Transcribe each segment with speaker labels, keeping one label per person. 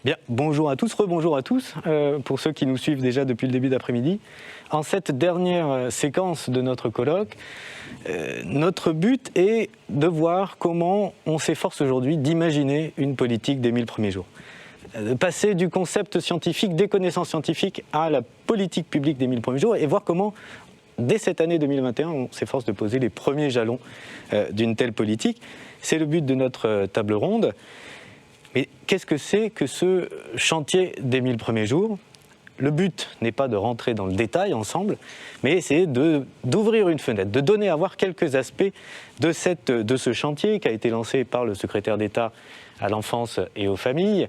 Speaker 1: Bien, bonjour à tous, rebonjour à tous, pour ceux qui nous suivent déjà depuis le début d'après-midi. En cette dernière séquence de notre colloque, notre but est de voir comment on s'efforce aujourd'hui d'imaginer une politique des 1000 premiers jours. De passer du concept scientifique, des connaissances scientifiques, à la politique publique des 1000 premiers jours et voir comment, dès cette année 2021, on s'efforce de poser les premiers jalons d'une telle politique. C'est le but de notre table ronde. Mais qu'est-ce que c'est que ce chantier des 1000 premiers jours ? Le but n'est pas de rentrer dans le détail ensemble, mais c'est d'ouvrir une fenêtre, de donner à voir quelques aspects de ce chantier qui a été lancé par le secrétaire d'État à l'enfance et aux familles,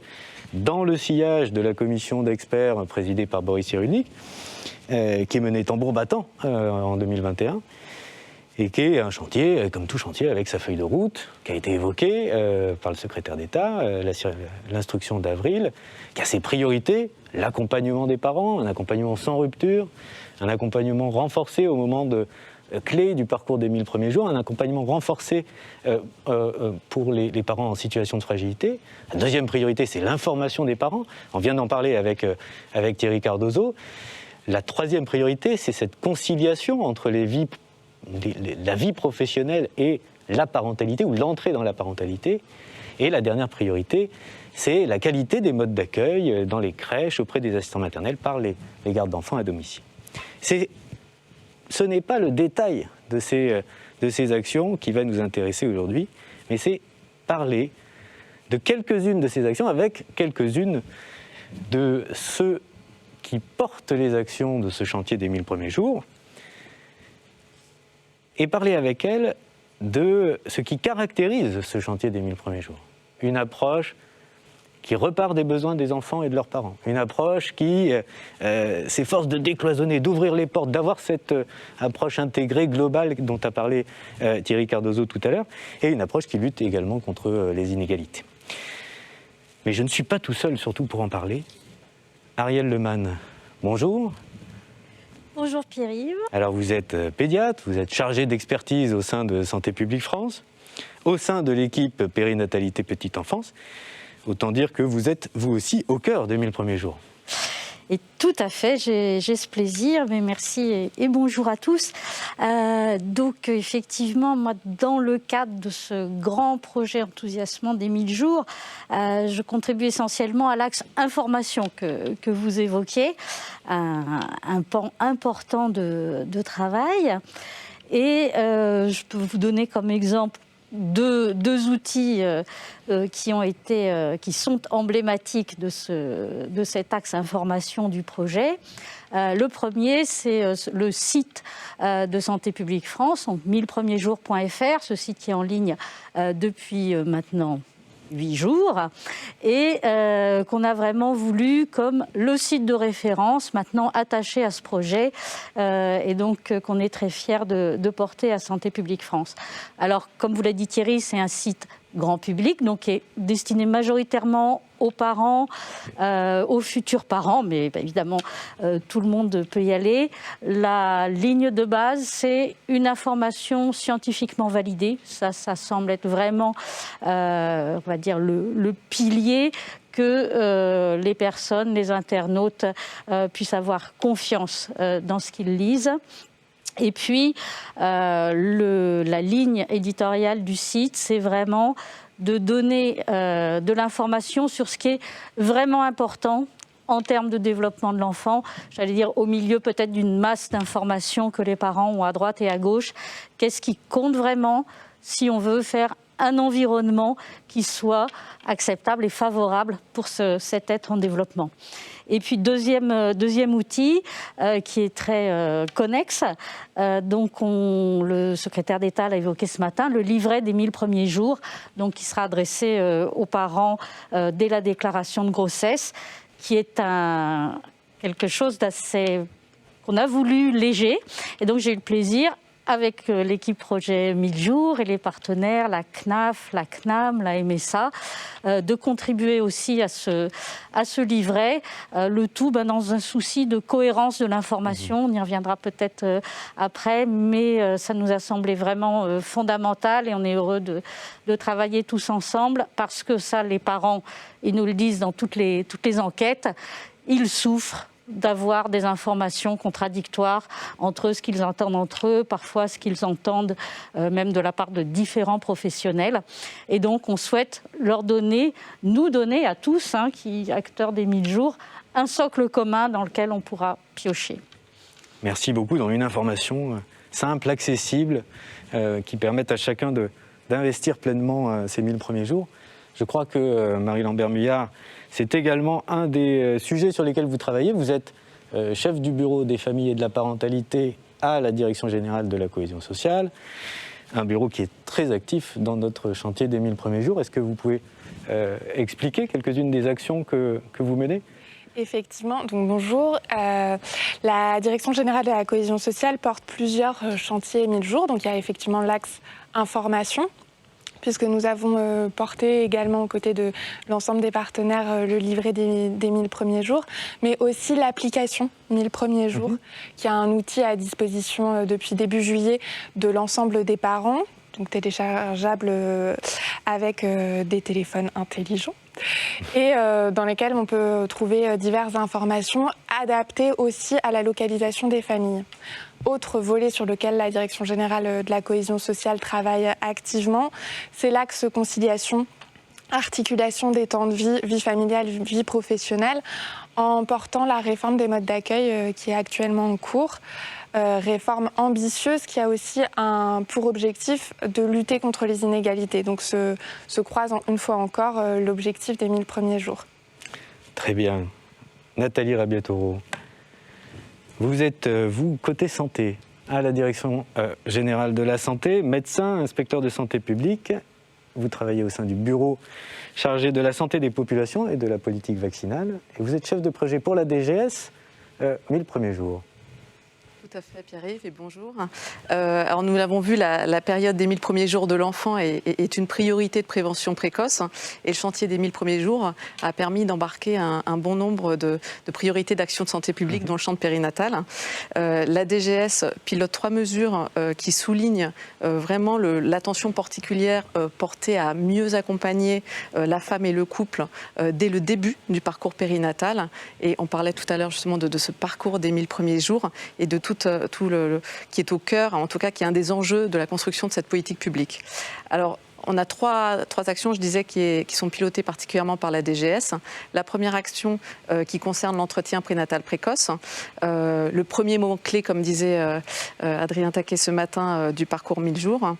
Speaker 1: dans le sillage de la commission d'experts présidée par Boris Cyrulnik, qui est menée tambour battant en 2021. Et qui est un chantier, comme tout chantier, avec sa feuille de route, qui a été évoquée par le secrétaire d'État, l'instruction d'avril, qui a ses priorités, l'accompagnement des parents, un accompagnement sans rupture, un accompagnement renforcé au moment clé du parcours des 1000 premiers jours, un accompagnement renforcé pour les parents en situation de fragilité. La deuxième priorité, c'est l'information des parents. On vient d'en parler avec Thierry Cardozo. La troisième priorité, c'est cette conciliation entre la vie professionnelle et la parentalité, ou l'entrée dans la parentalité. Et la dernière priorité, c'est la qualité des modes d'accueil dans les crèches, auprès des assistants maternels, par les gardes d'enfants à domicile. Ce n'est pas le détail de ces actions qui va nous intéresser aujourd'hui, mais c'est parler de quelques-unes de ces actions avec quelques-unes de ceux qui portent les actions de ce chantier des 1000 premiers jours, et parler avec elle de ce qui caractérise ce chantier des 1000 premiers jours. Une approche qui repart des besoins des enfants et de leurs parents. Une approche qui s'efforce de décloisonner, d'ouvrir les portes, d'avoir cette approche intégrée, globale, dont a parlé Thierry Cardozo tout à l'heure, et une approche qui lutte également contre les inégalités. Mais je ne suis pas tout seul, surtout pour en parler. Arielle Lehmann, bonjour.
Speaker 2: Bonjour Pierre-Yves.
Speaker 1: Alors vous êtes pédiatre, vous êtes chargé d'expertise au sein de Santé publique France, au sein de l'équipe périnatalité petite enfance. Autant dire que vous êtes vous aussi au cœur des 1000 premiers jours.
Speaker 2: Et tout à fait, j'ai ce plaisir, mais merci et bonjour à tous. Donc effectivement, moi, dans le cadre de ce grand projet enthousiasmant des 1000 jours, je contribue essentiellement à l'axe information que vous évoquez, un pan important de travail. Et je peux vous donner comme exemple deux outils qui sont emblématiques de cet axe information du projet. Le premier, c'est le site de Santé publique France, 1000premiersjours.fr, ce site qui est en ligne depuis maintenant 8 jours, et qu'on a vraiment voulu comme le site de référence maintenant attaché à ce projet, et donc qu'on est très fiers de porter à Santé publique France. Alors, comme vous l'a dit Thierry, c'est un site grand public, donc qui est destiné majoritairement aux parents, aux futurs parents, mais évidemment tout le monde peut y aller. La ligne de base, c'est une information scientifiquement validée. Ça semble être vraiment, on va dire, le pilier que les personnes, les internautes puissent avoir confiance dans ce qu'ils lisent. Et puis, la ligne éditoriale du site, c'est vraiment de donner de l'information sur ce qui est vraiment important en termes de développement de l'enfant, j'allais dire au milieu peut-être d'une masse d'informations que les parents ont à droite et à gauche. Qu'est-ce qui compte vraiment si on veut faire un environnement qui soit acceptable et favorable pour cet être en développement. Et puis deuxième outil qui est très connexe, donc le secrétaire d'État l'a évoqué ce matin, le livret des 1000 premiers jours, donc qui sera adressé aux parents dès la déclaration de grossesse, qui est quelque chose qu'on a voulu léger. Et donc j'ai eu le plaisir, avec l'équipe projet 1000 jours et les partenaires, la CNAF, la CNAM, la MSA, de contribuer aussi à ce livret, le tout dans un souci de cohérence de l'information. On y reviendra peut-être après, mais ça nous a semblé vraiment fondamental et on est heureux de travailler tous ensemble parce que ça, les parents, ils nous le disent dans toutes les enquêtes, ils souffrent d'avoir des informations contradictoires entre ce qu'ils entendent entre eux, parfois ce qu'ils entendent même de la part de différents professionnels. Et donc on souhaite nous donner à tous, acteurs des 1000 jours, un socle commun dans lequel on pourra piocher.
Speaker 1: Merci beaucoup. Dans une information simple, accessible, qui permette à chacun d'investir pleinement ces 1000 premiers jours. Je crois que Marie Lambert-Muyard, c'est également un des sujets sur lesquels vous travaillez. Vous êtes chef du bureau des familles et de la parentalité à la Direction générale de la cohésion sociale, un bureau qui est très actif dans notre chantier des 1000 premiers jours. Est-ce que vous pouvez expliquer quelques-unes des actions que vous menez ?
Speaker 3: Effectivement, donc bonjour. La Direction générale de la cohésion sociale porte plusieurs chantiers 1000 jours. Donc il y a effectivement l'axe information, puisque nous avons porté également aux côtés de l'ensemble des partenaires le livret des 1000 premiers jours, mais aussi l'application 1000 premiers jours, qui est un outil à disposition depuis début juillet de l'ensemble des parents, donc téléchargeable avec des téléphones intelligents, et dans lesquels on peut trouver diverses informations adaptées aussi à la localisation des familles. Autre volet sur lequel la Direction générale de la cohésion sociale travaille activement, c'est l'axe conciliation, articulation des temps de vie, vie familiale, vie professionnelle, en portant la réforme des modes d'accueil qui est actuellement en cours. Réforme ambitieuse qui a aussi pour objectif de lutter contre les inégalités. Donc se croise une fois encore l'objectif des 1000 premiers jours.
Speaker 1: Très bien. Nathalie Rabiat-Taureau. Vous êtes, vous, côté santé, à la Direction générale de la santé, médecin, inspecteur de santé publique. Vous travaillez au sein du bureau chargé de la santé des populations et de la politique vaccinale. Et vous êtes chef de projet pour la DGS, 1000 premiers jours.
Speaker 4: Tout à fait, Pierre-Yves, et bonjour. Alors nous l'avons vu, la période des 1000 premiers jours de l'enfant est une priorité de prévention précoce. Et le chantier des 1000 premiers jours a permis d'embarquer un bon nombre de priorités d'action de santé publique dans le champ de périnatal. La DGS pilote 3 mesures qui soulignent vraiment l'attention particulière portée à mieux accompagner la femme et le couple dès le début du parcours périnatal. Et on parlait tout à l'heure justement de ce parcours des 1000 premiers jours et de tout qui est au cœur, en tout cas qui est un des enjeux de la construction de cette politique publique. Alors, on a trois actions, je disais, qui sont pilotées particulièrement par la DGS. La première action qui concerne l'entretien prénatal précoce. Le premier mot-clé, comme disait Adrien Taquet ce matin, du parcours 1000 jours.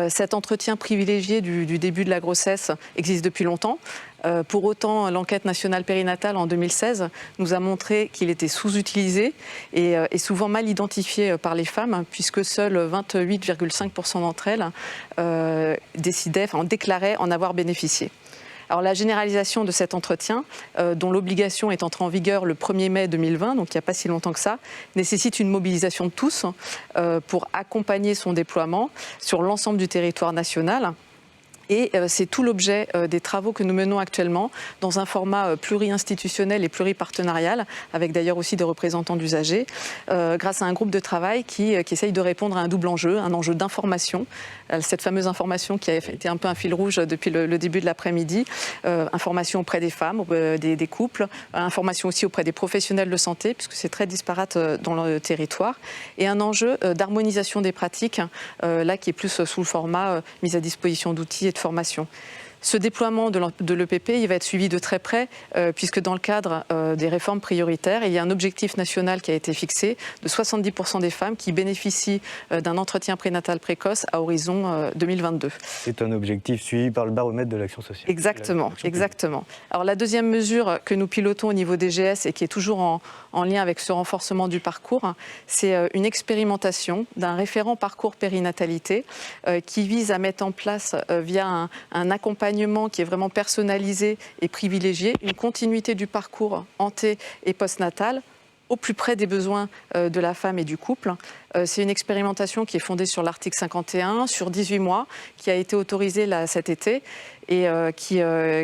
Speaker 4: Cet entretien privilégié du début de la grossesse existe depuis longtemps. Pour autant, l'enquête nationale périnatale en 2016 nous a montré qu'il était sous-utilisé et souvent mal identifié par les femmes, puisque seuls 28,5% d'entre elles déclaraient en avoir bénéficié. Alors la généralisation de cet entretien, dont l'obligation est entrée en vigueur le 1er mai 2020, donc il n'y a pas si longtemps que ça, nécessite une mobilisation de tous pour accompagner son déploiement sur l'ensemble du territoire national. Et c'est tout l'objet des travaux que nous menons actuellement dans un format pluri-institutionnel et pluripartenarial, avec d'ailleurs aussi des représentants d'usagers, grâce à un groupe de travail qui essaye de répondre à un double enjeu, un enjeu d'information, cette fameuse information qui a été un peu un fil rouge depuis le début de l'après-midi, information auprès des femmes, des couples, information aussi auprès des professionnels de santé, puisque c'est très disparate dans le territoire, et un enjeu d'harmonisation des pratiques, là qui est plus sous le format mise à disposition d'outils et de formation. Ce déploiement de l'EPP, il va être suivi de très près, puisque dans le cadre des réformes prioritaires, il y a un objectif national qui a été fixé de 70% des femmes qui bénéficient d'un entretien prénatal précoce à horizon 2022.
Speaker 1: C'est un objectif suivi par le baromètre de l'action sociale.
Speaker 4: Exactement, exactement. Alors la deuxième mesure que nous pilotons au niveau des GS et qui est toujours en lien avec ce renforcement du parcours, c'est une expérimentation d'un référent parcours périnatalité qui vise à mettre en place via un accompagnement qui est vraiment personnalisé et privilégié, une continuité du parcours anté- et postnatal au plus près des besoins de la femme et du couple. C'est une expérimentation qui est fondée sur l'article 51, sur 18 mois, qui a été autorisée là, cet été et qui va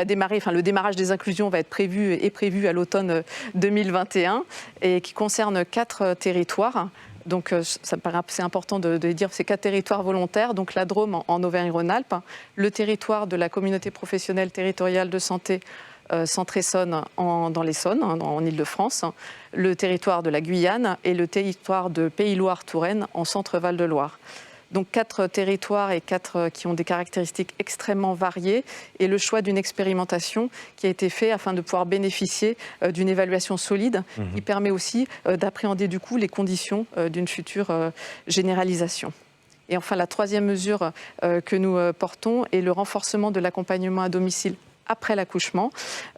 Speaker 4: démarrer, enfin le démarrage des inclusions va être prévu à l'automne 2021 et qui concerne 4 territoires. Donc, ça me paraît assez important de dire ces 4 territoires volontaires. Donc, la Drôme en Auvergne-Rhône-Alpes, le territoire de la communauté professionnelle territoriale de santé Centre-Essonne dans l'Essonne, en Île-de-France, le territoire de la Guyane et le territoire de Pays-Loire-Touraine en Centre-Val de Loire. Donc 4 territoires et 4 qui ont des caractéristiques extrêmement variées et le choix d'une expérimentation qui a été fait afin de pouvoir bénéficier d'une évaluation solide qui permet aussi d'appréhender du coup les conditions d'une future généralisation. Et enfin, la troisième mesure que nous portons est le renforcement de l'accompagnement à domicile après l'accouchement.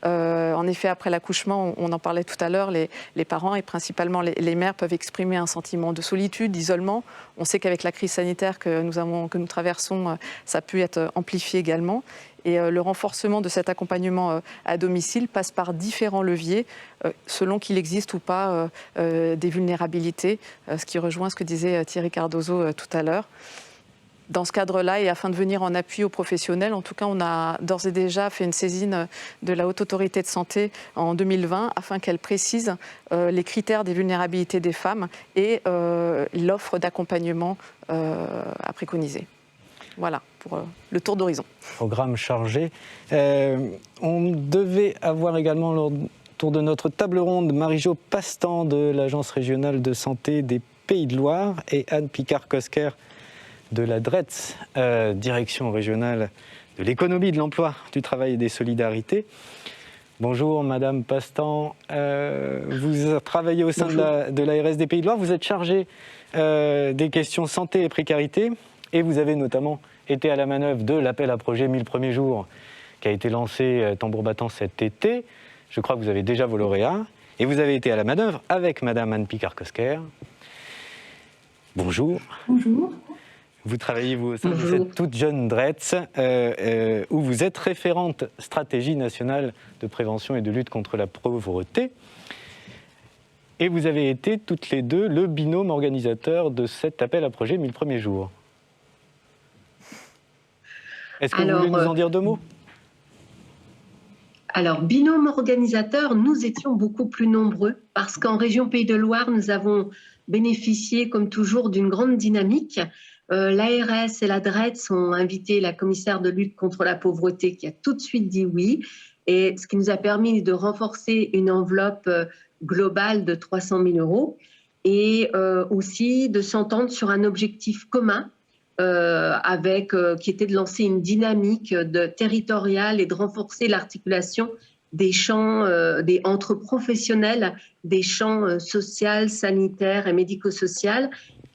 Speaker 4: En effet, après l'accouchement, on en parlait tout à l'heure, les parents et principalement les mères peuvent exprimer un sentiment de solitude, d'isolement. On sait qu'avec la crise sanitaire que nous traversons, ça peut être amplifié également. Et le renforcement de cet accompagnement à domicile passe par différents leviers, selon qu'il existe ou pas des vulnérabilités, ce qui rejoint ce que disait Thierry Cardozo tout à l'heure. Dans ce cadre-là, et afin de venir en appui aux professionnels, en tout cas, on a d'ores et déjà fait une saisine de la Haute Autorité de Santé en 2020 afin qu'elle précise les critères des vulnérabilités des femmes et l'offre d'accompagnement à préconiser. Voilà pour le tour d'horizon.
Speaker 1: Programme chargé. On devait avoir également autour de notre table ronde Marie-Jo Pastan de l'Agence régionale de santé des Pays de Loire et Anne Picard-Cosquer de la DRETS, Direction régionale de l'économie, de l'emploi, du travail et des solidarités. Bonjour Madame Pastan, vous travaillez au sein de l'ARS des Pays de Loire, vous êtes chargée des questions santé et précarité et vous avez notamment été à la manœuvre de l'appel à projet 1000 premiers jours qui a été lancé tambour battant cet été. Je crois que vous avez déjà vos lauréats et vous avez été à la manœuvre avec Madame Anne Picard-Cosquer. Bonjour.
Speaker 5: Bonjour.
Speaker 1: Vous travaillez au sein de cette toute jeune DRETS, où vous êtes référente stratégie nationale de prévention et de lutte contre la pauvreté. Et vous avez été toutes les deux le binôme organisateur de cet appel à projet 1000 premiers jours. Est-ce que vous voulez nous en dire 2 mots ?
Speaker 5: Alors, binôme organisateur, nous étions beaucoup plus nombreux parce qu'en région Pays de Loire, nous avons bénéficié, comme toujours, d'une grande dynamique. L'ARS et la DRETS ont invité la commissaire de lutte contre la pauvreté qui a tout de suite dit oui, et ce qui nous a permis de renforcer une enveloppe globale de 300 000 € et aussi de s'entendre sur un objectif commun qui était de lancer une dynamique territoriale et de renforcer l'articulation des champs entre professionnels, des champs social, sanitaire et médico-social.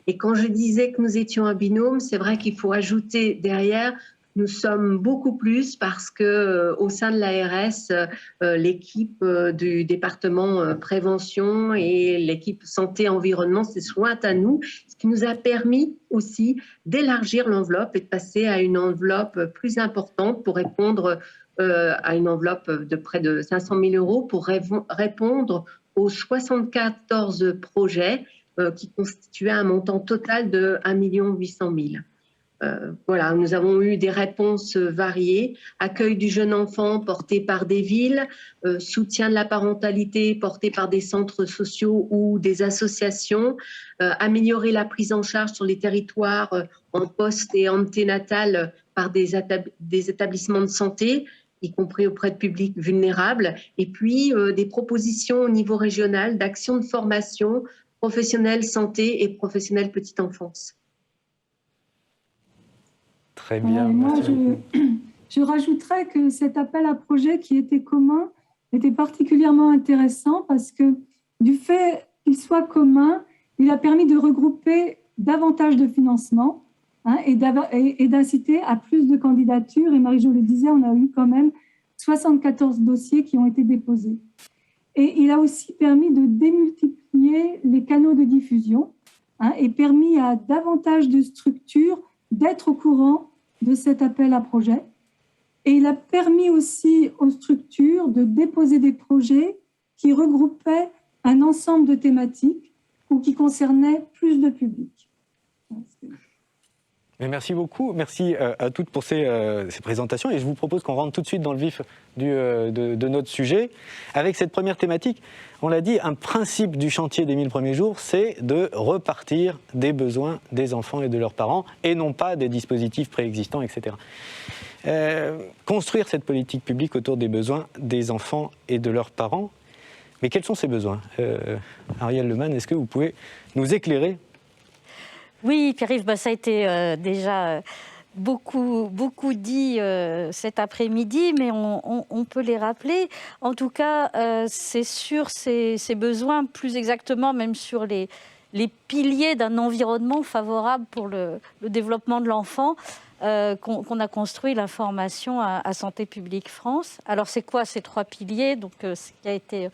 Speaker 5: Et quand je disais que nous étions un binôme, c'est vrai qu'il faut ajouter derrière, nous sommes beaucoup plus parce que au sein de l'ARS, l'équipe du département prévention et l'équipe santé-environnement se jointent à nous, ce qui nous a permis aussi d'élargir l'enveloppe et de passer à une enveloppe plus importante pour répondre à une enveloppe de près de 500 000 € pour répondre aux 74 projets qui constituait un montant total de 1 800 000. Voilà, nous avons eu des réponses variées. Accueil du jeune enfant porté par des villes, soutien de la parentalité porté par des centres sociaux ou des associations, améliorer la prise en charge sur les territoires en poste et anténatal par des établissements de santé, y compris auprès de publics vulnérables, et puis des propositions au niveau régional d'actions de formation professionnelle santé et professionnelle petite enfance.
Speaker 1: Très bien.
Speaker 6: Moi, je rajouterais que cet appel à projet qui était commun était particulièrement intéressant parce que du fait qu'il soit commun, il a permis de regrouper davantage de financement et d'inciter à plus de candidatures. Et Marie-Jo le disait, on a eu quand même 74 dossiers qui ont été déposés. Et il a aussi permis de démultiplier les canaux de diffusion et permis à davantage de structures d'être au courant de cet appel à projet. Et il a permis aussi aux structures de déposer des projets qui regroupaient un ensemble de thématiques ou qui concernaient plus de publics.
Speaker 1: Merci beaucoup, merci à toutes pour ces présentations et je vous propose qu'on rentre tout de suite dans le vif de notre sujet. Avec cette première thématique, on l'a dit, un principe du chantier des 1000 premiers jours, c'est de repartir des besoins des enfants et de leurs parents et non pas des dispositifs préexistants, etc. Construire cette politique publique autour des besoins des enfants et de leurs parents. Mais quels sont ces besoins Arielle Lehmann, est-ce que vous pouvez nous éclairer ?
Speaker 2: Oui, Pierre-Yves, ça a été déjà beaucoup dit cet après-midi, mais on peut les rappeler. En tout cas, c'est sur ces besoins, plus exactement même sur les piliers d'un environnement favorable pour le développement de l'enfant, qu'on a construit l'information à Santé publique France. Alors, c'est quoi ces 3 piliers ? Donc, ce qui a été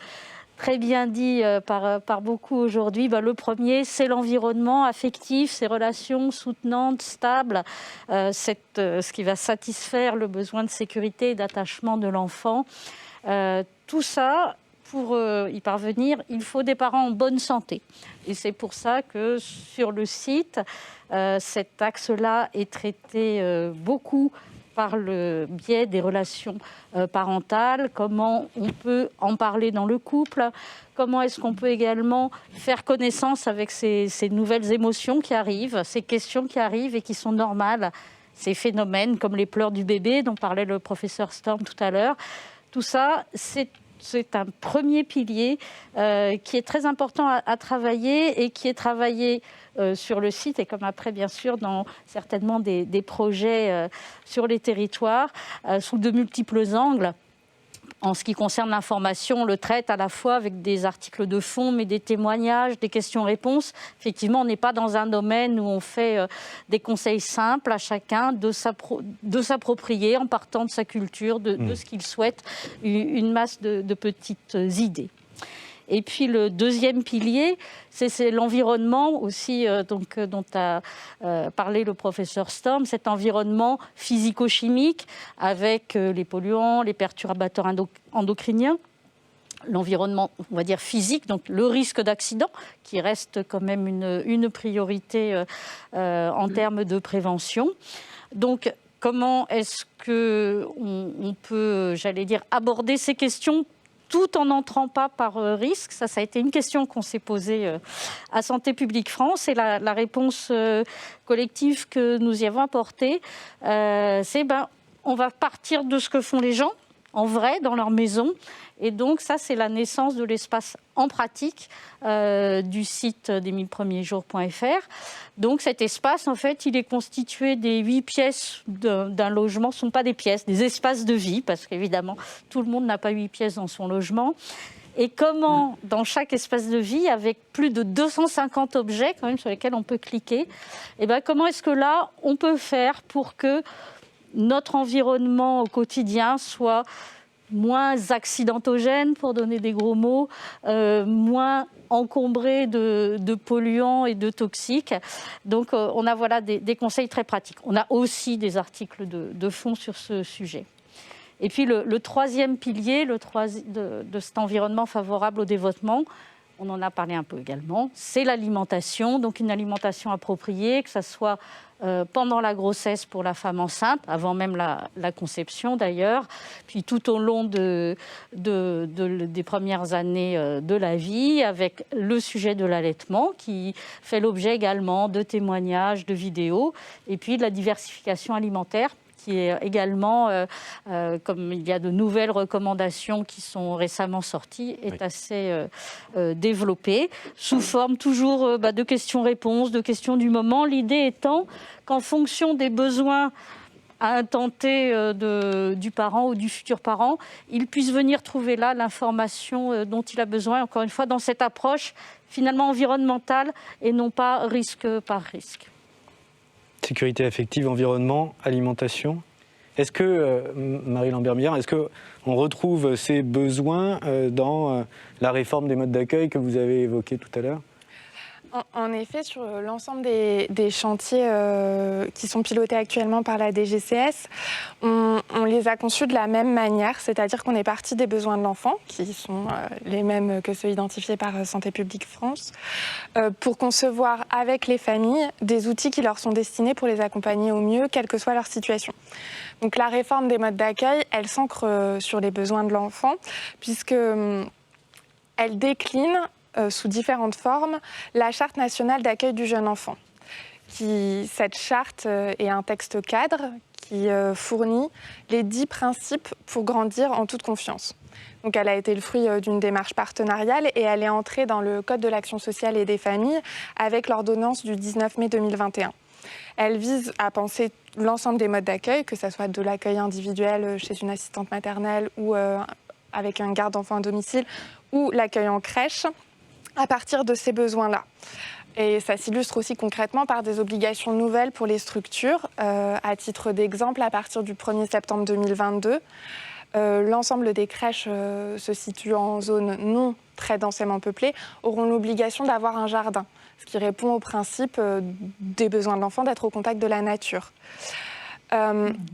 Speaker 2: très bien dit par beaucoup aujourd'hui. Le premier, c'est l'environnement affectif, ces relations soutenantes, stables, ce qui va satisfaire le besoin de sécurité et d'attachement de l'enfant. Tout ça, pour y parvenir, il faut des parents en bonne santé. Et c'est pour ça que sur le site, cet axe-là est traité beaucoup par le biais des relations parentales, comment on peut en parler dans le couple, comment est-ce qu'on peut également faire connaissance avec ces nouvelles émotions qui arrivent, ces questions qui arrivent et qui sont normales, ces phénomènes comme les pleurs du bébé dont parlait le professeur Storm tout à l'heure. Tout ça, c'est un premier pilier qui est très important à travailler et qui est travaillé sur le site et comme après, bien sûr, dans certainement des projets sur les territoires, sous de multiples angles. En ce qui concerne l'information, on le traite à la fois avec des articles de fond, mais des témoignages, des questions-réponses. Effectivement, on n'est pas dans un domaine où on fait des conseils simples à chacun de s'approprier, en partant de sa culture, de ce qu'il souhaite, une masse de petites idées. Et puis le deuxième pilier, c'est l'environnement aussi dont a parlé le professeur Storm, cet environnement physico-chimique avec les polluants, les perturbateurs endocriniens, l'environnement, on va dire, physique, donc le risque d'accident, qui reste quand même une priorité en termes de prévention. Donc, comment est-ce qu'on peut, j'allais dire, aborder ces questions tout en n'entrant pas par risque? Ça a été une question qu'on s'est posée à Santé publique France et la réponse collective que nous y avons apportée, c'est on va partir de ce que font les gens en vrai dans leur maison. Et donc ça, c'est la naissance de l'espace en pratique du site des 1000premiersjours.fr. Donc cet espace, en fait, il est constitué des 8 pièces d'un logement. Ce ne sont pas des pièces, des espaces de vie, parce qu'évidemment, tout le monde n'a pas 8 pièces dans son logement. Et comment, dans chaque espace de vie, avec plus de 250 objets quand même sur lesquels on peut cliquer, comment est-ce que là, on peut faire pour que notre environnement au quotidien soit moins accidentogène, pour donner des gros mots, moins encombré de polluants et de toxiques. Donc, on a des conseils très pratiques. On a aussi des articles de fond sur ce sujet. Et puis, le troisième pilier de cet environnement favorable au développement, on en a parlé un peu également, c'est l'alimentation, donc une alimentation appropriée, que ce soit pendant la grossesse pour la femme enceinte, avant même la conception d'ailleurs, puis tout au long des premières années de la vie, avec le sujet de l'allaitement qui fait l'objet également de témoignages, de vidéos, et puis de la diversification alimentaire, qui est également, comme il y a de nouvelles recommandations qui sont récemment sorties, est assez développée, sous forme toujours de questions-réponses, de questions du moment. L'idée étant qu'en fonction des besoins à un temps T du parent ou du futur parent, il puisse venir trouver là l'information dont il a besoin, encore une fois, dans cette approche finalement environnementale et non pas risque par risque.
Speaker 1: Sécurité affective, environnement, alimentation. Est-ce que, Marie Lambert-Millard, est-ce qu'on retrouve ces besoins dans la réforme des modes d'accueil que vous avez évoquée tout à l'heure ?
Speaker 3: En effet, sur l'ensemble des chantiers qui sont pilotés actuellement par la DGCS, on les a conçus de la même manière, c'est-à-dire qu'on est parti des besoins de l'enfant, qui sont les mêmes que ceux identifiés par Santé publique France, pour concevoir avec les familles des outils qui leur sont destinés pour les accompagner au mieux, quelle que soit leur situation. Donc la réforme des modes d'accueil, elle s'ancre sur les besoins de l'enfant, puisqu'elle décline sous différentes formes, la Charte nationale d'accueil du jeune enfant. Cette charte est un texte cadre qui fournit les 10 principes pour grandir en toute confiance. Donc elle a été le fruit d'une démarche partenariale et elle est entrée dans le Code de l'action sociale et des familles avec l'ordonnance du 19 mai 2021. Elle vise à penser l'ensemble des modes d'accueil, que ce soit de l'accueil individuel chez une assistante maternelle ou avec un garde d'enfants à domicile ou l'accueil en crèche, à partir de ces besoins-là. Et ça s'illustre aussi concrètement par des obligations nouvelles pour les structures. À titre d'exemple, à partir du 1er septembre 2022, l'ensemble des crèches se situant en zone non très densément peuplée auront l'obligation d'avoir un jardin, ce qui répond au principe des besoins de l'enfant d'être au contact de la nature.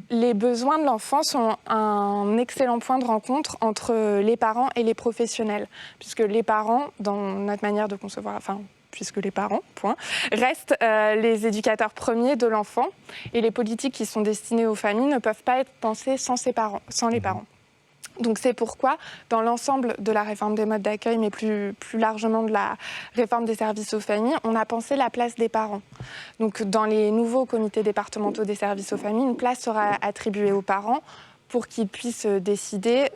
Speaker 3: Les besoins de l'enfant sont un excellent point de rencontre entre les parents et les professionnels, puisque les parents, dans notre manière de concevoir, puisque les parents, restent les éducateurs premiers de l'enfant, et les politiques qui sont destinées aux familles ne peuvent pas être pensées sans les parents. Donc c'est pourquoi, dans l'ensemble de la réforme des modes d'accueil, mais plus largement de la réforme des services aux familles, on a pensé la place des parents. Donc dans les nouveaux comités départementaux des services aux familles, une place sera attribuée aux parents pour qu'ils puissent décider,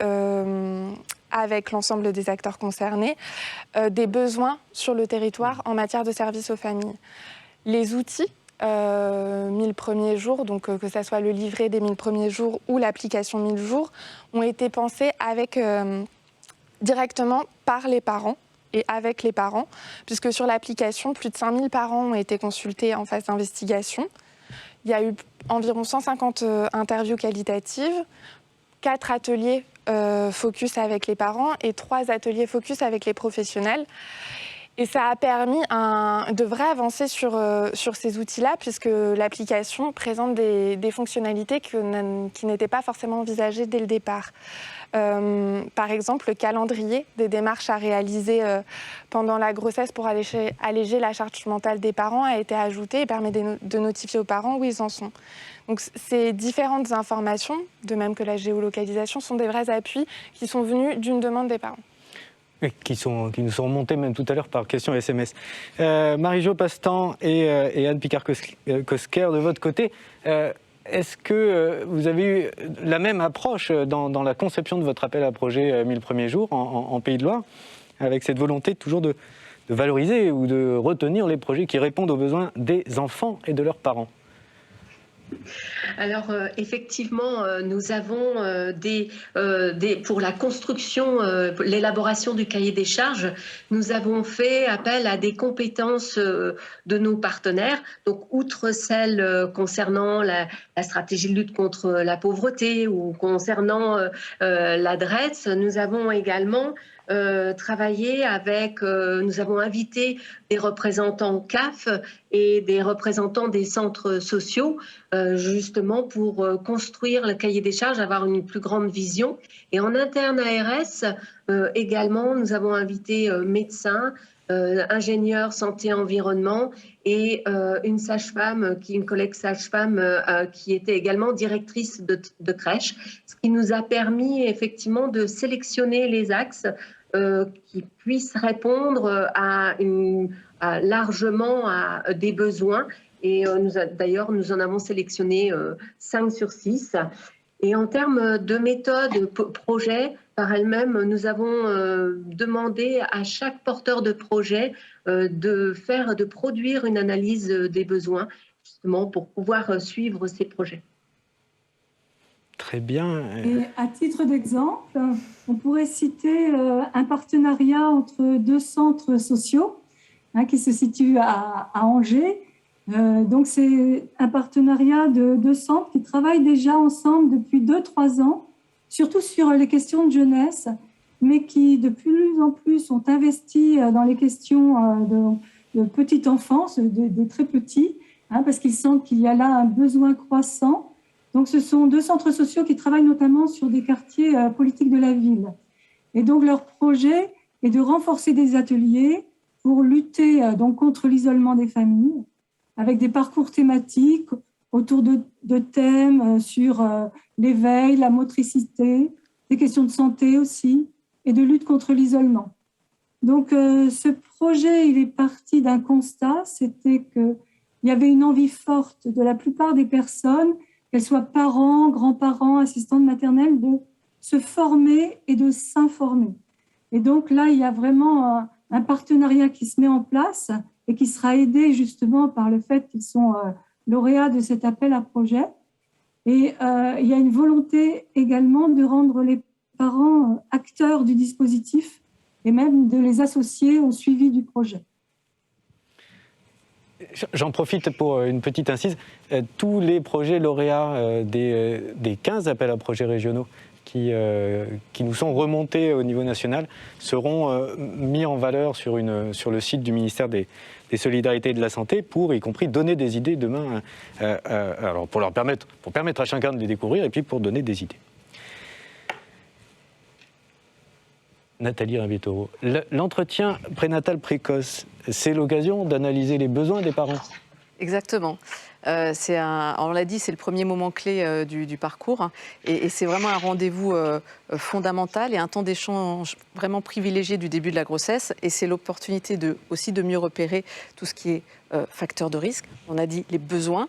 Speaker 3: avec l'ensemble des acteurs concernés, des besoins sur le territoire en matière de services aux familles. Les outils 1000 premiers jours, donc que ce soit le livret des 1000 premiers jours ou l'application 1000 jours, ont été pensés directement par les parents et avec les parents, puisque sur l'application, plus de 5000 parents ont été consultés en phase d'investigation. Il y a eu environ 150 interviews qualitatives, 4 ateliers focus avec les parents et 3 ateliers focus avec les professionnels. Et ça a permis de vraies avancées sur ces outils-là, puisque l'application présente des fonctionnalités qui n'étaient pas forcément envisagées dès le départ. Par exemple, le calendrier des démarches à réaliser pendant la grossesse pour alléger la charge mentale des parents a été ajouté et permet de notifier aux parents où ils en sont. Donc ces différentes informations, de même que la géolocalisation, sont des vrais appuis qui sont venus d'une demande des parents.
Speaker 1: Oui, qui nous sont remontés même tout à l'heure par question SMS. Marie-Jo Pastan et Anne Picard-Cosquer, de votre côté, est-ce que vous avez eu la même approche dans la conception de votre appel à projet 1000 premiers jours en Pays de Loire, avec cette volonté toujours de valoriser ou de retenir les projets qui répondent aux besoins des enfants et de leurs parents ?
Speaker 5: Alors effectivement, nous avons pour la construction, l'élaboration du cahier des charges, nous avons fait appel à des compétences de nos partenaires. Donc outre celles concernant la stratégie de lutte contre la pauvreté ou concernant la DREETS, nous avons également travaillé avec, nous avons invité des représentants CAF et des représentants des centres sociaux, justement pour construire le cahier des charges, avoir une plus grande vision. Et en interne ARS, également, nous avons invité médecins, ingénieurs santé-environnement et une sage-femme, une collègue sage-femme qui était également directrice de crèche, ce qui nous a permis effectivement de sélectionner les axes qui puissent répondre largement à des besoins. Et d'ailleurs, nous en avons sélectionné 5 sur 6. Et en termes de méthode projet, par elle-même, nous avons demandé à chaque porteur de projet de produire une analyse des besoins, justement pour pouvoir suivre ces projets.
Speaker 1: Très bien.
Speaker 6: Et à titre d'exemple, on pourrait citer un partenariat entre 2 centres sociaux qui se situent à Angers. Donc, c'est un partenariat de 2 centres qui travaillent déjà ensemble depuis 2-3 ans, surtout sur les questions de jeunesse, mais qui de plus en plus sont investis dans les questions de petite enfance, des très petits, parce qu'ils sentent qu'il y a là un besoin croissant. Donc, ce sont 2 centres sociaux qui travaillent notamment sur des quartiers politiques de la ville. Et donc, leur projet est de renforcer des ateliers pour lutter donc contre l'isolement des familles, avec des parcours thématiques autour de thèmes sur l'éveil, la motricité, des questions de santé aussi, et de lutte contre l'isolement. Donc, ce projet, il est parti d'un constat, c'était qu'il y avait une envie forte de la plupart des personnes, qu'elles soient parents, grands-parents, assistantes maternelles, de se former et de s'informer. Et donc là, il y a vraiment un partenariat qui se met en place et qui sera aidé justement par le fait qu'ils sont lauréats de cet appel à projet. Et il y a une volonté également de rendre les parents acteurs du dispositif et même de les associer au suivi du projet.
Speaker 1: J'en profite pour une petite incise. Tous les projets lauréats des 15 appels à projets régionaux qui nous sont remontés au niveau national seront mis en valeur sur le site du ministère des Solidarités et de la Santé pour, y compris, donner des idées demain, alors pour permettre à chacun de les découvrir et puis pour donner des idées. Nathalie Rimbeau-Taureau, l'entretien prénatal précoce, c'est l'occasion d'analyser les besoins des parents.
Speaker 4: Exactement. On l'a dit, c'est le premier moment clé du parcours et c'est vraiment un rendez-vous fondamental et un temps d'échange vraiment privilégié du début de la grossesse et c'est l'opportunité aussi de mieux repérer tout ce qui est facteur de risque, on a dit les besoins,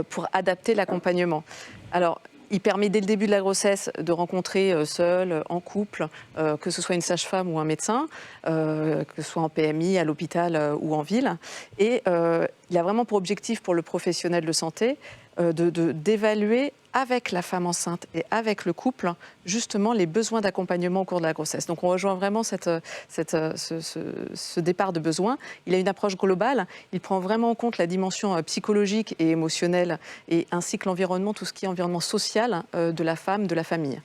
Speaker 4: pour adapter l'accompagnement. Alors, il permet dès le début de la grossesse de rencontrer seul, en couple, que ce soit une sage-femme ou un médecin, que ce soit en PMI, à l'hôpital ou en ville. Et il a vraiment pour objectif pour le professionnel de santé d'évaluer avec la femme enceinte et avec le couple justement les besoins d'accompagnement au cours de la grossesse. Donc on rejoint vraiment ce départ de besoins. Il a une approche globale, il prend vraiment en compte la dimension psychologique et émotionnelle et ainsi que l'environnement, tout ce qui est environnement social de la femme, de la famille.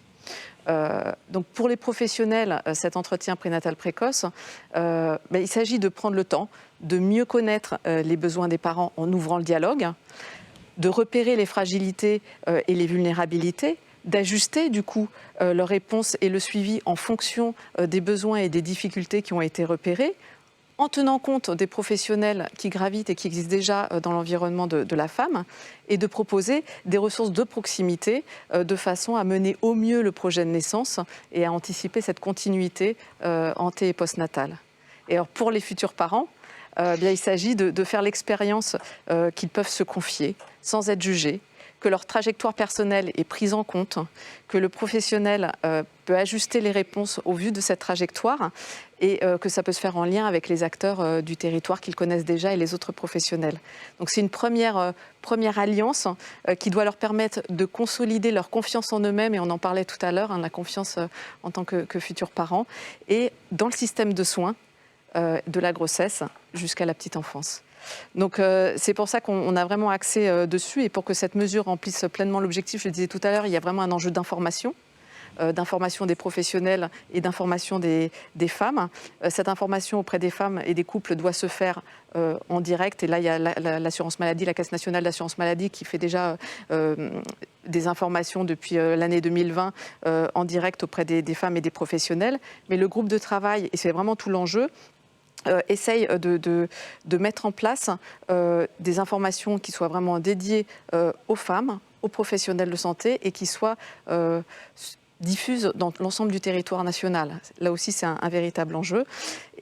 Speaker 4: Donc pour les professionnels, cet entretien prénatal précoce, il s'agit de prendre le temps de mieux connaître les besoins des parents en ouvrant le dialogue, de repérer les fragilités et les vulnérabilités, d'ajuster du coup leurs réponses et le suivi en fonction des besoins et des difficultés qui ont été repérés, en tenant compte des professionnels qui gravitent et qui existent déjà dans l'environnement de la femme, et de proposer des ressources de proximité de façon à mener au mieux le projet de naissance et à anticiper cette continuité anté- et postnatale. Et alors pour les futurs parents, il s'agit de faire l'expérience qu'ils peuvent se confier sans être jugés, que leur trajectoire personnelle est prise en compte, que le professionnel peut ajuster les réponses au vu de cette trajectoire et que ça peut se faire en lien avec les acteurs du territoire qu'ils connaissent déjà et les autres professionnels. Donc c'est une première alliance qui doit leur permettre de consolider leur confiance en eux-mêmes, et on en parlait tout à l'heure, la confiance en tant que futurs parents, et dans le système de soins de la grossesse jusqu'à la petite enfance. Donc c'est pour ça qu'on a vraiment axé dessus, et pour que cette mesure remplisse pleinement l'objectif, je le disais tout à l'heure, il y a vraiment un enjeu d'information d'information des professionnels et d'information des femmes. Cette information auprès des femmes et des couples doit se faire en direct. Et là, il y a l'assurance maladie, la Caisse nationale d'assurance maladie qui fait déjà des informations depuis l'année 2020 en direct auprès des femmes et des professionnels. Mais le groupe de travail, et c'est vraiment tout l'enjeu, essaye de mettre en place des informations qui soient vraiment dédiées aux femmes, aux professionnels de santé et qui soient diffuses dans l'ensemble du territoire national. Là aussi, c'est un véritable enjeu,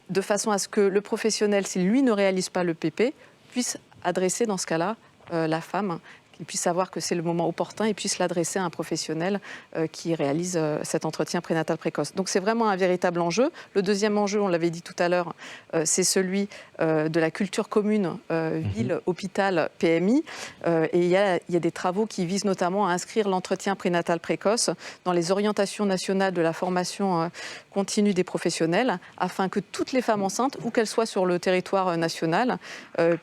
Speaker 4: de façon à ce que le professionnel, si lui ne réalise pas le PP, puisse adresser dans ce cas-là la femme, qu'il puisse savoir que c'est le moment opportun et puisse l'adresser à un professionnel qui réalise cet entretien prénatal précoce. Donc c'est vraiment un véritable enjeu. Le deuxième enjeu, on l'avait dit tout à l'heure, c'est celui de la culture commune ville, hôpital, PMI. Et il y a des travaux qui visent notamment à inscrire l'entretien prénatal précoce dans les orientations nationales de la formation continue des professionnels, afin que toutes les femmes enceintes, où qu'elles soient sur le territoire national,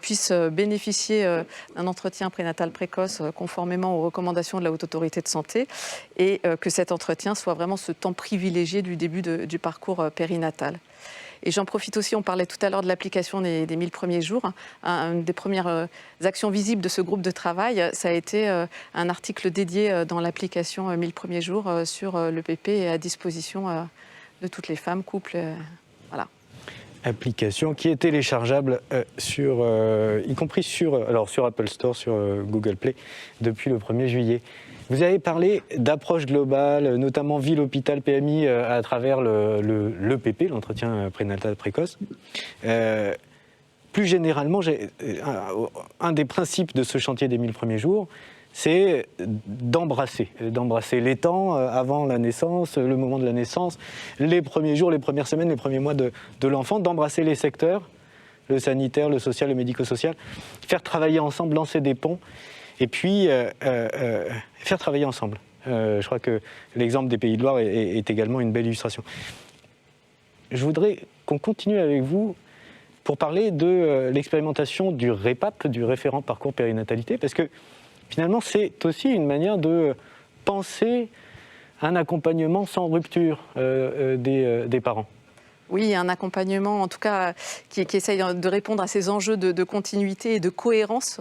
Speaker 4: puissent bénéficier d'un entretien prénatal précoce conformément aux recommandations de la Haute Autorité de Santé et que cet entretien soit vraiment ce temps privilégié du début du parcours périnatal. Et j'en profite aussi, on parlait tout à l'heure de l'application des 1000 premiers jours. Une des premières actions visibles de ce groupe de travail, ça a été un article dédié dans l'application 1000 premiers jours sur le PP et à disposition de toutes les femmes, couples, voilà.
Speaker 1: Application qui est téléchargeable y compris sur Apple Store, sur Google Play, depuis le 1er juillet. Vous avez parlé d'approche globale, notamment ville, hôpital, PMI, à travers le PP, l'entretien prénatal précoce. Plus généralement, un des principes de ce chantier des 1000 premiers jours, c'est d'embrasser les temps avant la naissance, le moment de la naissance, les premiers jours, les premières semaines, les premiers mois de l'enfant, d'embrasser les secteurs, le sanitaire, le social, le médico-social, faire travailler ensemble, lancer des ponts, et puis faire travailler ensemble. Je crois que l'exemple des Pays de Loire est également une belle illustration. Je voudrais qu'on continue avec vous pour parler de l'expérimentation du REPAP, du référent parcours périnatalité, parce que finalement, c'est aussi une manière de penser un accompagnement sans rupture des parents.
Speaker 4: Oui, un accompagnement, en tout cas, qui essaye de répondre à ces enjeux de continuité et de cohérence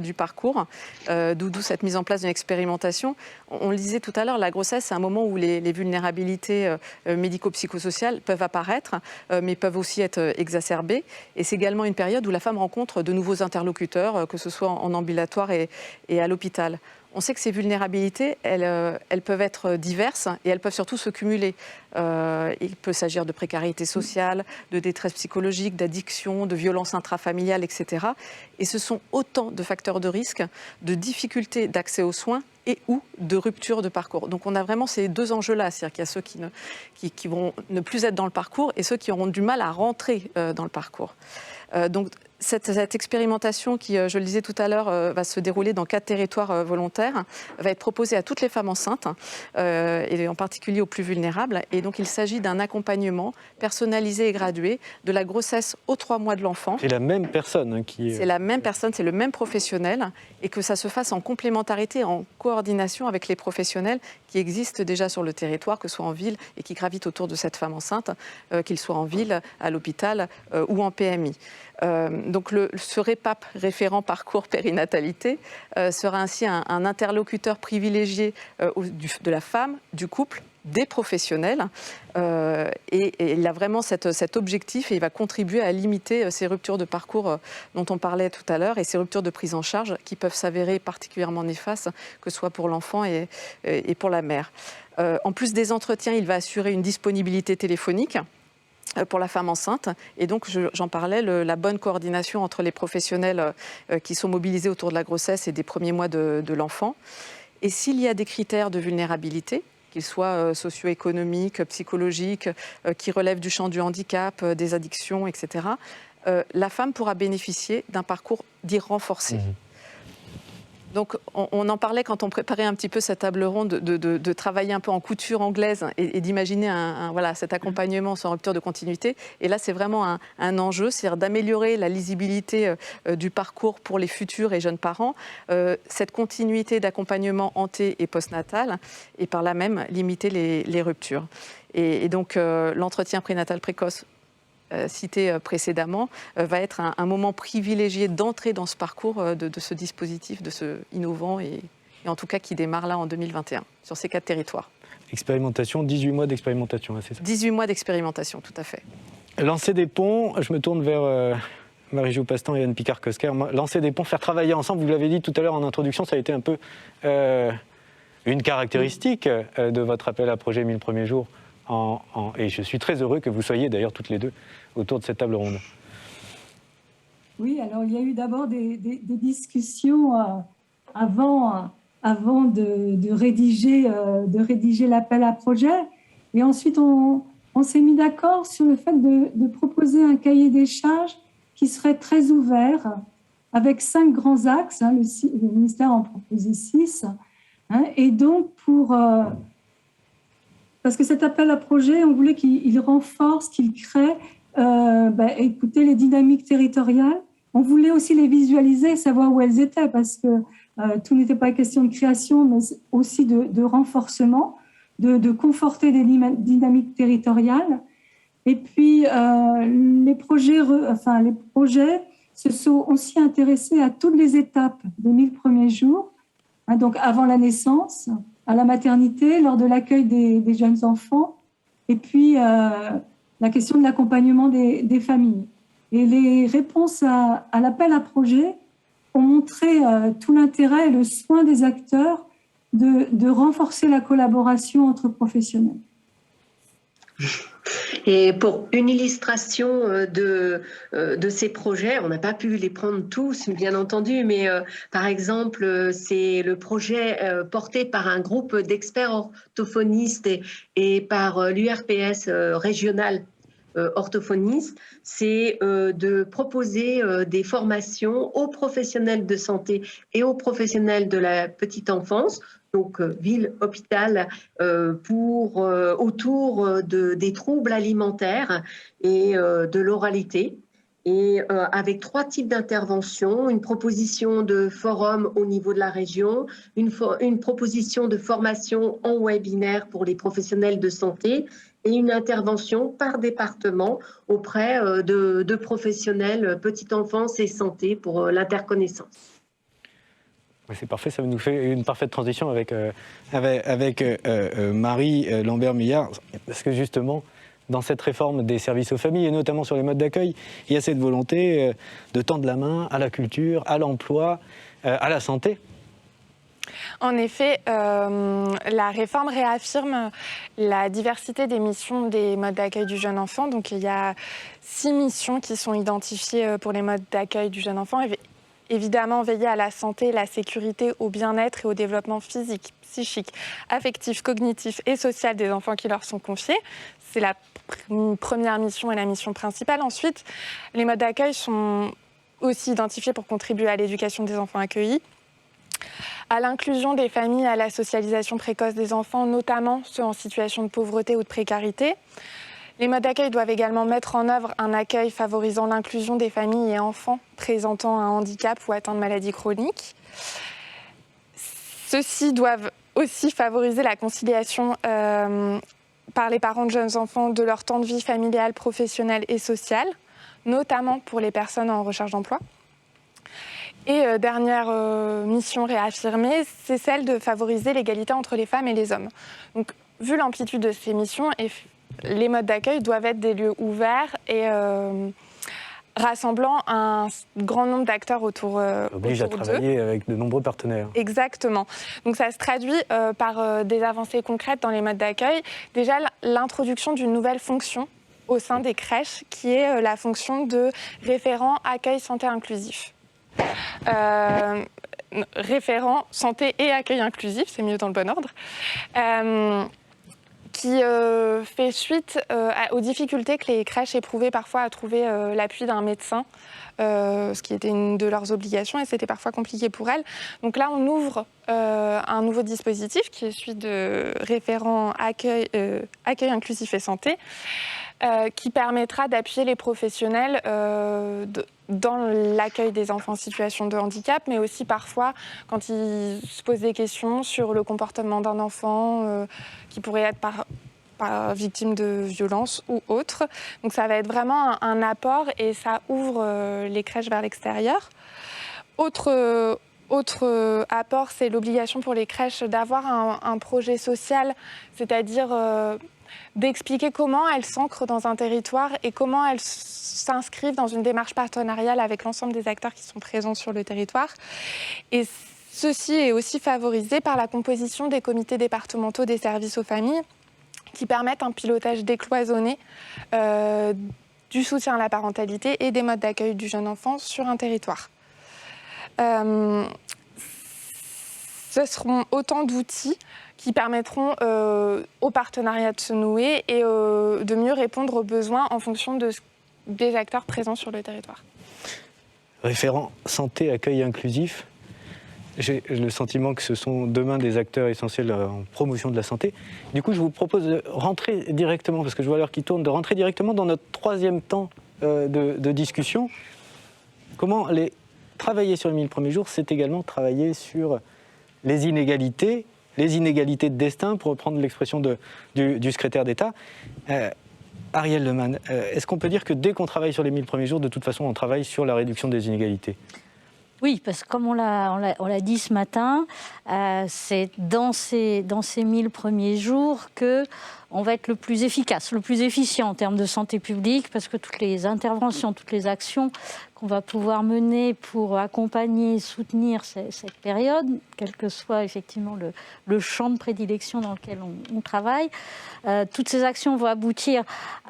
Speaker 4: du parcours, d'où cette mise en place d'une expérimentation. On le disait tout à l'heure, la grossesse, c'est un moment où les vulnérabilités médico-psychosociales peuvent apparaître, mais peuvent aussi être exacerbées. Et c'est également une période où la femme rencontre de nouveaux interlocuteurs, que ce soit en ambulatoire et à l'hôpital. On sait que ces vulnérabilités, elles peuvent être diverses et elles peuvent surtout se cumuler. Il peut s'agir de précarité sociale, de détresse psychologique, d'addiction, de violence intrafamiliale, etc. Et ce sont autant de facteurs de risque, de difficultés d'accès aux soins et ou de rupture de parcours. Donc on a vraiment ces deux enjeux-là, c'est-à-dire qu'il y a ceux qui vont ne plus être dans le parcours et ceux qui auront du mal à rentrer dans le parcours. Donc cette expérimentation qui, je le disais tout à l'heure, va se dérouler dans 4 territoires volontaires, va être proposée à toutes les femmes enceintes, et en particulier aux plus vulnérables. Et donc il s'agit d'un accompagnement personnalisé et gradué de la grossesse aux 3 mois de l'enfant.
Speaker 1: C'est la même personne qui...
Speaker 4: C'est la même personne, c'est le même professionnel, et que ça se fasse en complémentarité, en coordination avec les professionnels qui existent déjà sur le territoire, que ce soit en ville et qui gravitent autour de cette femme enceinte, qu'ils soient en ville, à l'hôpital ou en PMI. Donc ce REPAP, référent parcours périnatalité, sera ainsi un interlocuteur privilégié de la femme, du couple, des professionnels, et il a vraiment cet objectif et il va contribuer à limiter ces ruptures de parcours dont on parlait tout à l'heure et ces ruptures de prise en charge qui peuvent s'avérer particulièrement néfastes, que ce soit pour l'enfant et pour la mère. En plus des entretiens, il va assurer une disponibilité téléphonique pour la femme enceinte. Et donc, j'en parlais, la bonne coordination entre les professionnels qui sont mobilisés autour de la grossesse et des premiers mois de l'enfant. Et s'il y a des critères de vulnérabilité, qu'ils soient socio-économiques, psychologiques, qui relèvent du champ du handicap, des addictions, etc., la femme pourra bénéficier d'un parcours dit renforcé. Donc, on en parlait quand on préparait un petit peu cette table ronde, de travailler un peu en couture anglaise et d'imaginer voilà, cet accompagnement sans rupture de continuité. Et là, c'est vraiment un enjeu, c'est-à-dire d'améliorer la lisibilité du parcours pour les futurs et jeunes parents, cette continuité d'accompagnement anté- et postnatal, et par là même limiter les ruptures. Et donc, l'entretien prénatal précoce, cité précédemment, va être un moment privilégié d'entrée dans ce parcours de ce dispositif, de ce innovant et en tout cas qui démarre là en 2021 sur ces 4 territoires.
Speaker 1: Expérimentation, 18 mois d'expérimentation, hein, c'est ça?
Speaker 4: 18 mois d'expérimentation, tout à fait.
Speaker 1: Lancer des ponts, je me tourne vers Marie-Jo Pastan et Anne Picard-Kosker. Lancer des ponts, faire travailler ensemble, vous l'avez dit tout à l'heure en introduction, ça a été un peu une caractéristique de votre appel à projet 1000 premiers jours. Et je suis très heureux que vous soyez d'ailleurs toutes les deux autour de cette table ronde.
Speaker 6: Oui, alors il y a eu d'abord des discussions avant de rédiger l'appel à projet. Et ensuite, on s'est mis d'accord sur le fait de proposer un cahier des charges qui serait très ouvert, avec 5 grands axes. Hein, le ministère en proposait 6. Hein, et donc, parce que cet appel à projet, on voulait qu'il renforce, qu'il crée, écoutez, les dynamiques territoriales. On voulait aussi les visualiser, savoir où elles étaient, parce que tout n'était pas question de création, mais aussi de renforcement, de conforter des dynamiques territoriales. Et puis, les projets se sont aussi intéressés à toutes les étapes des 1000 premiers jours, hein, donc avant la naissance, à la maternité, lors de l'accueil des jeunes enfants, et puis la question de l'accompagnement des familles. Et les réponses à l'appel à projet ont montré tout l'intérêt et le soin des acteurs de renforcer la collaboration entre professionnels.
Speaker 5: Et pour une illustration de ces projets, on n'a pas pu les prendre tous, bien entendu, mais par exemple, c'est le projet porté par un groupe d'experts orthophonistes et par l'URPS régional orthophoniste, c'est de proposer des formations aux professionnels de santé et aux professionnels de la petite enfance, donc ville, hôpital, autour des troubles alimentaires et de l'oralité. Et avec 3 types d'interventions, une proposition de forum au niveau de la région, une proposition de formation en webinaire pour les professionnels de santé et une intervention par département auprès de professionnels petite enfance et santé pour l'interconnaissance.
Speaker 1: C'est parfait, ça nous fait une parfaite transition avec Marie Lambert-Millard, parce que justement, dans cette réforme des services aux familles, et notamment sur les modes d'accueil, il y a cette volonté de tendre la main à la culture, à l'emploi, à la santé.
Speaker 3: En effet, la réforme réaffirme la diversité des missions des modes d'accueil du jeune enfant. Donc il y a 6 missions qui sont identifiées pour les modes d'accueil du jeune enfant. Évidemment, veiller à la santé, la sécurité, au bien-être et au développement physique, psychique, affectif, cognitif et social des enfants qui leur sont confiés. C'est la première mission et la mission principale. Ensuite, les modes d'accueil sont aussi identifiés pour contribuer à l'éducation des enfants accueillis, à l'inclusion des familles, à la socialisation précoce des enfants, notamment ceux en situation de pauvreté ou de précarité. Les modes d'accueil doivent également mettre en œuvre un accueil favorisant l'inclusion des familles et enfants présentant un handicap ou atteints de maladies chroniques. Ceux-ci doivent aussi favoriser la conciliation par les parents de jeunes enfants de leur temps de vie familial, professionnel et social, notamment pour les personnes en recherche d'emploi. Et dernière mission réaffirmée, c'est celle de favoriser l'égalité entre les femmes et les hommes. Donc, vu l'amplitude de ces missions, les modes d'accueil doivent être des lieux ouverts et rassemblant un grand nombre d'acteurs autour d'eux.
Speaker 1: Oblige à travailler avec de nombreux partenaires.
Speaker 3: Exactement. Donc ça se traduit par des avancées concrètes dans les modes d'accueil. Déjà, l'introduction d'une nouvelle fonction au sein des crèches, qui est la fonction de référent accueil santé inclusif. Référent santé et accueil inclusif, c'est mieux dans le bon ordre. qui fait suite aux difficultés que les crèches éprouvaient parfois à trouver l'appui d'un médecin, ce qui était une de leurs obligations et c'était parfois compliqué pour elles. Donc là, on ouvre un nouveau dispositif qui est celui de référent accueil inclusif et santé, qui permettra d'appuyer les professionnels dans l'accueil des enfants en situation de handicap, mais aussi parfois quand ils se posent des questions sur le comportement d'un enfant qui pourrait être par victime de violence ou autre. Donc ça va être vraiment un apport et ça ouvre les crèches vers l'extérieur. Autre apport, c'est l'obligation pour les crèches d'avoir un projet social, c'est-à-dire d'expliquer comment elles s'ancrent dans un territoire et comment elles s'inscrivent dans une démarche partenariale avec l'ensemble des acteurs qui sont présents sur le territoire. Et ceci est aussi favorisé par la composition des comités départementaux des services aux familles qui permettent un pilotage décloisonné du soutien à la parentalité et des modes d'accueil du jeune enfant sur un territoire. Ce seront autant d'outils qui permettront au partenariat de se nouer et de mieux répondre aux besoins en fonction des acteurs présents sur le territoire.
Speaker 1: Référent santé, accueil inclusif, j'ai le sentiment que ce sont demain des acteurs essentiels en promotion de la santé. Du coup, je vous propose de rentrer directement, parce que je vois l'heure qui tourne, de rentrer directement dans notre troisième temps de discussion. Comment travailler sur les 1000 premiers jours, c'est également travailler sur les inégalités de destin, pour reprendre l'expression du secrétaire d'État. Ariel Lehmann, est-ce qu'on peut dire que dès qu'on travaille sur les 1000 premiers jours, de toute façon, on travaille sur la réduction des inégalités ?
Speaker 2: Oui, parce que comme on l'a dit ce matin, c'est dans ces 1000 premiers jours qu'on va être le plus efficace, le plus efficient en termes de santé publique, parce que toutes les interventions, toutes les actions qu'on va pouvoir mener pour accompagner, soutenir cette période, quel que soit effectivement le champ de prédilection dans lequel on travaille, toutes ces actions vont aboutir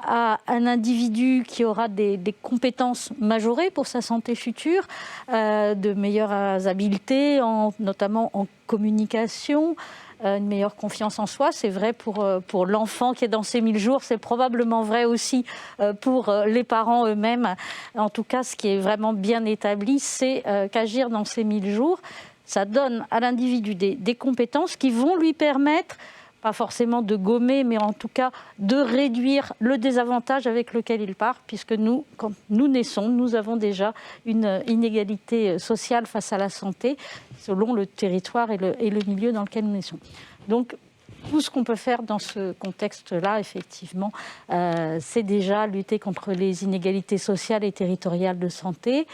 Speaker 2: à un individu qui aura des compétences majorées pour sa santé future, de meilleures habiletés, notamment en communication, une meilleure confiance en soi. C'est vrai pour l'enfant qui est dans ces 1000 jours, c'est probablement vrai aussi pour les parents eux-mêmes. En tout cas, ce qui est vraiment bien établi, c'est qu'agir dans ces 1000 jours, ça donne à l'individu des compétences qui vont lui permettre, pas forcément de gommer, mais en tout cas de réduire le désavantage avec lequel il part, puisque nous, quand nous naissons, nous avons déjà une inégalité sociale face à la santé, selon le territoire et le milieu dans lequel nous naissons. Donc, tout ce qu'on peut faire dans ce contexte-là, effectivement, c'est déjà lutter contre les inégalités sociales et territoriales de santé.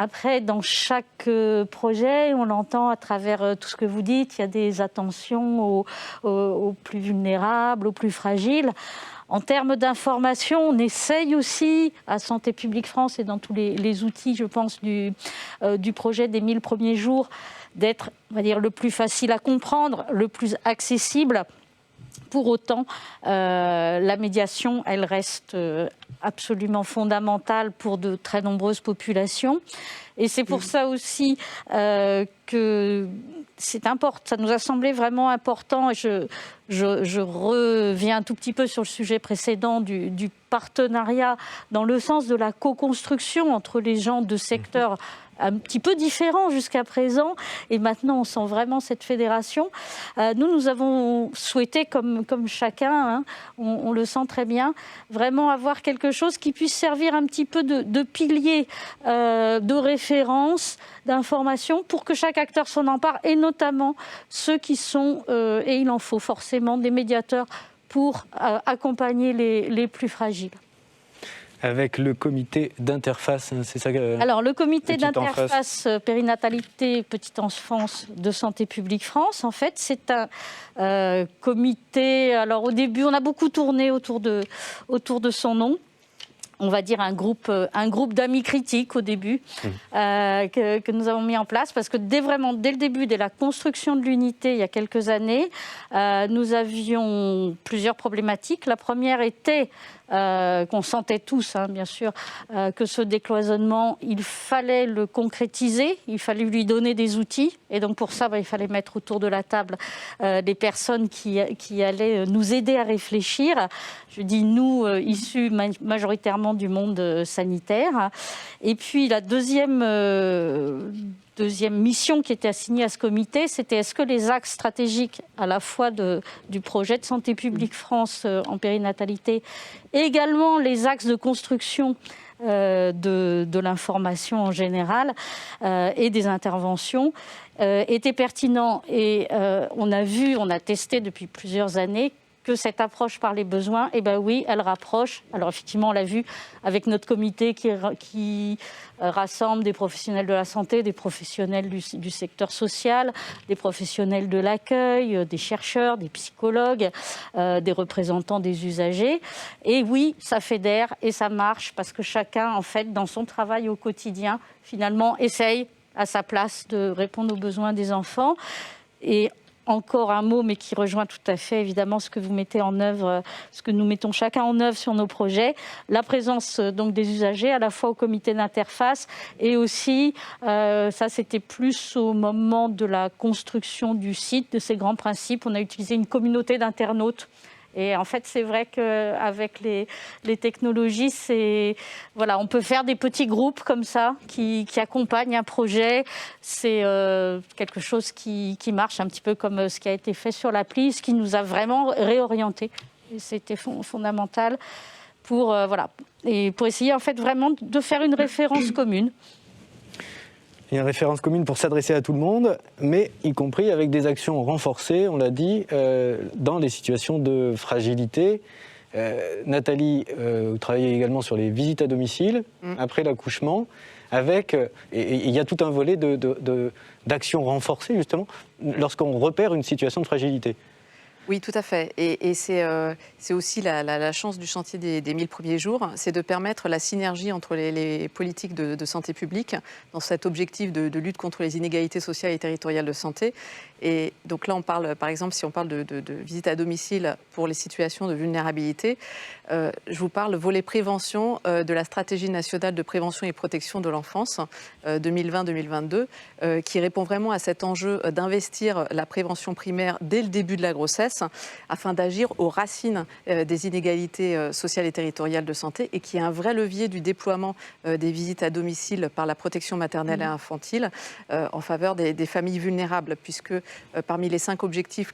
Speaker 2: Après, dans chaque projet, on l'entend à travers tout ce que vous dites, il y a des attentions aux plus vulnérables, aux plus fragiles. En termes d'information, on essaye aussi, à Santé publique France et dans tous les outils, je pense, du projet des 1000 premiers jours, d'être, on va dire, le plus facile à comprendre, le plus accessible. Pour autant, la médiation, elle reste absolument fondamentale pour de très nombreuses populations. Et c'est pour ça aussi que c'est important. Ça nous a semblé vraiment important. Et je reviens un tout petit peu sur le sujet précédent du partenariat dans le sens de la co-construction entre les gens de secteurs un petit peu différents jusqu'à présent, et maintenant on sent vraiment cette fédération. Nous avons souhaité, comme chacun, on le sent très bien, vraiment avoir quelque chose qui puisse servir un petit peu de pilier de référence, d'information, pour que chaque acteur s'en empare, et notamment ceux qui sont, et il en faut forcément, des médiateurs pour accompagner les plus fragiles.
Speaker 1: Avec le comité d'interface, c'est ça que...
Speaker 2: Alors, le comité d'interface périnatalité petite enfance de Santé publique France, en fait, c'est un comité... Alors, au début, on a beaucoup tourné autour de son nom. On va dire un groupe d'amis critiques au début que nous avons mis en place, parce que dès le début, dès la construction de l'unité il y a quelques années, nous avions plusieurs problématiques. La première était qu'on sentait tous, hein, bien sûr, que ce décloisonnement, il fallait le concrétiser, il fallait lui donner des outils. Et donc pour ça, il fallait mettre autour de la table des personnes qui allaient nous aider à réfléchir. Je dis nous, issus majoritairement du monde sanitaire. Et puis la deuxième mission qui était assignée à ce comité, c'était est-ce que les axes stratégiques à la fois du projet de Santé publique France en périnatalité et également les axes de construction de l'information en général et des interventions étaient pertinents. Et on a testé depuis plusieurs années que cette approche par les besoins, oui, elle rapproche. Alors effectivement, on l'a vu avec notre comité qui rassemble des professionnels de la santé, des professionnels du secteur social, des professionnels de l'accueil, des chercheurs, des psychologues, des représentants des usagers. Et oui, ça fédère et ça marche parce que chacun, en fait, dans son travail au quotidien, finalement, essaye à sa place de répondre aux besoins des enfants. Et encore un mot, mais qui rejoint tout à fait évidemment ce que vous mettez en œuvre, ce que nous mettons chacun en œuvre sur nos projets, la présence donc des usagers à la fois au comité d'interface et aussi, ça c'était plus au moment de la construction du site, de ces grands principes, on a utilisé une communauté d'internautes. Et en fait, c'est vrai qu'avec les technologies, on peut faire des petits groupes comme ça qui accompagnent un projet. C'est quelque chose qui marche un petit peu comme ce qui a été fait sur l'appli, ce qui nous a vraiment réorientés. Et c'était fondamental pour essayer en fait vraiment de faire une référence commune.
Speaker 1: Une référence commune pour s'adresser à tout le monde, mais y compris avec des actions renforcées, on l'a dit, dans les situations de fragilité. Nathalie, vous travaillez également sur les visites à domicile, après l'accouchement, et il y a tout un volet d'actions renforcées, justement, lorsqu'on repère une situation de fragilité.
Speaker 4: Oui, tout à fait. Et c'est aussi la chance du chantier des 1000 premiers jours, c'est de permettre la synergie entre les politiques de santé publique dans cet objectif de lutte contre les inégalités sociales et territoriales de santé. Et donc là, on parle, par exemple, si on parle de visite à domicile pour les situations de vulnérabilité, je vous parle volet prévention de la stratégie nationale de prévention et protection de l'enfance 2020-2022, qui répond vraiment à cet enjeu d'investir la prévention primaire dès le début de la grossesse, afin d'agir aux racines des inégalités sociales et territoriales de santé et qui est un vrai levier du déploiement des visites à domicile par la protection maternelle et infantile en faveur des familles vulnérables, puisque parmi les 5 objectifs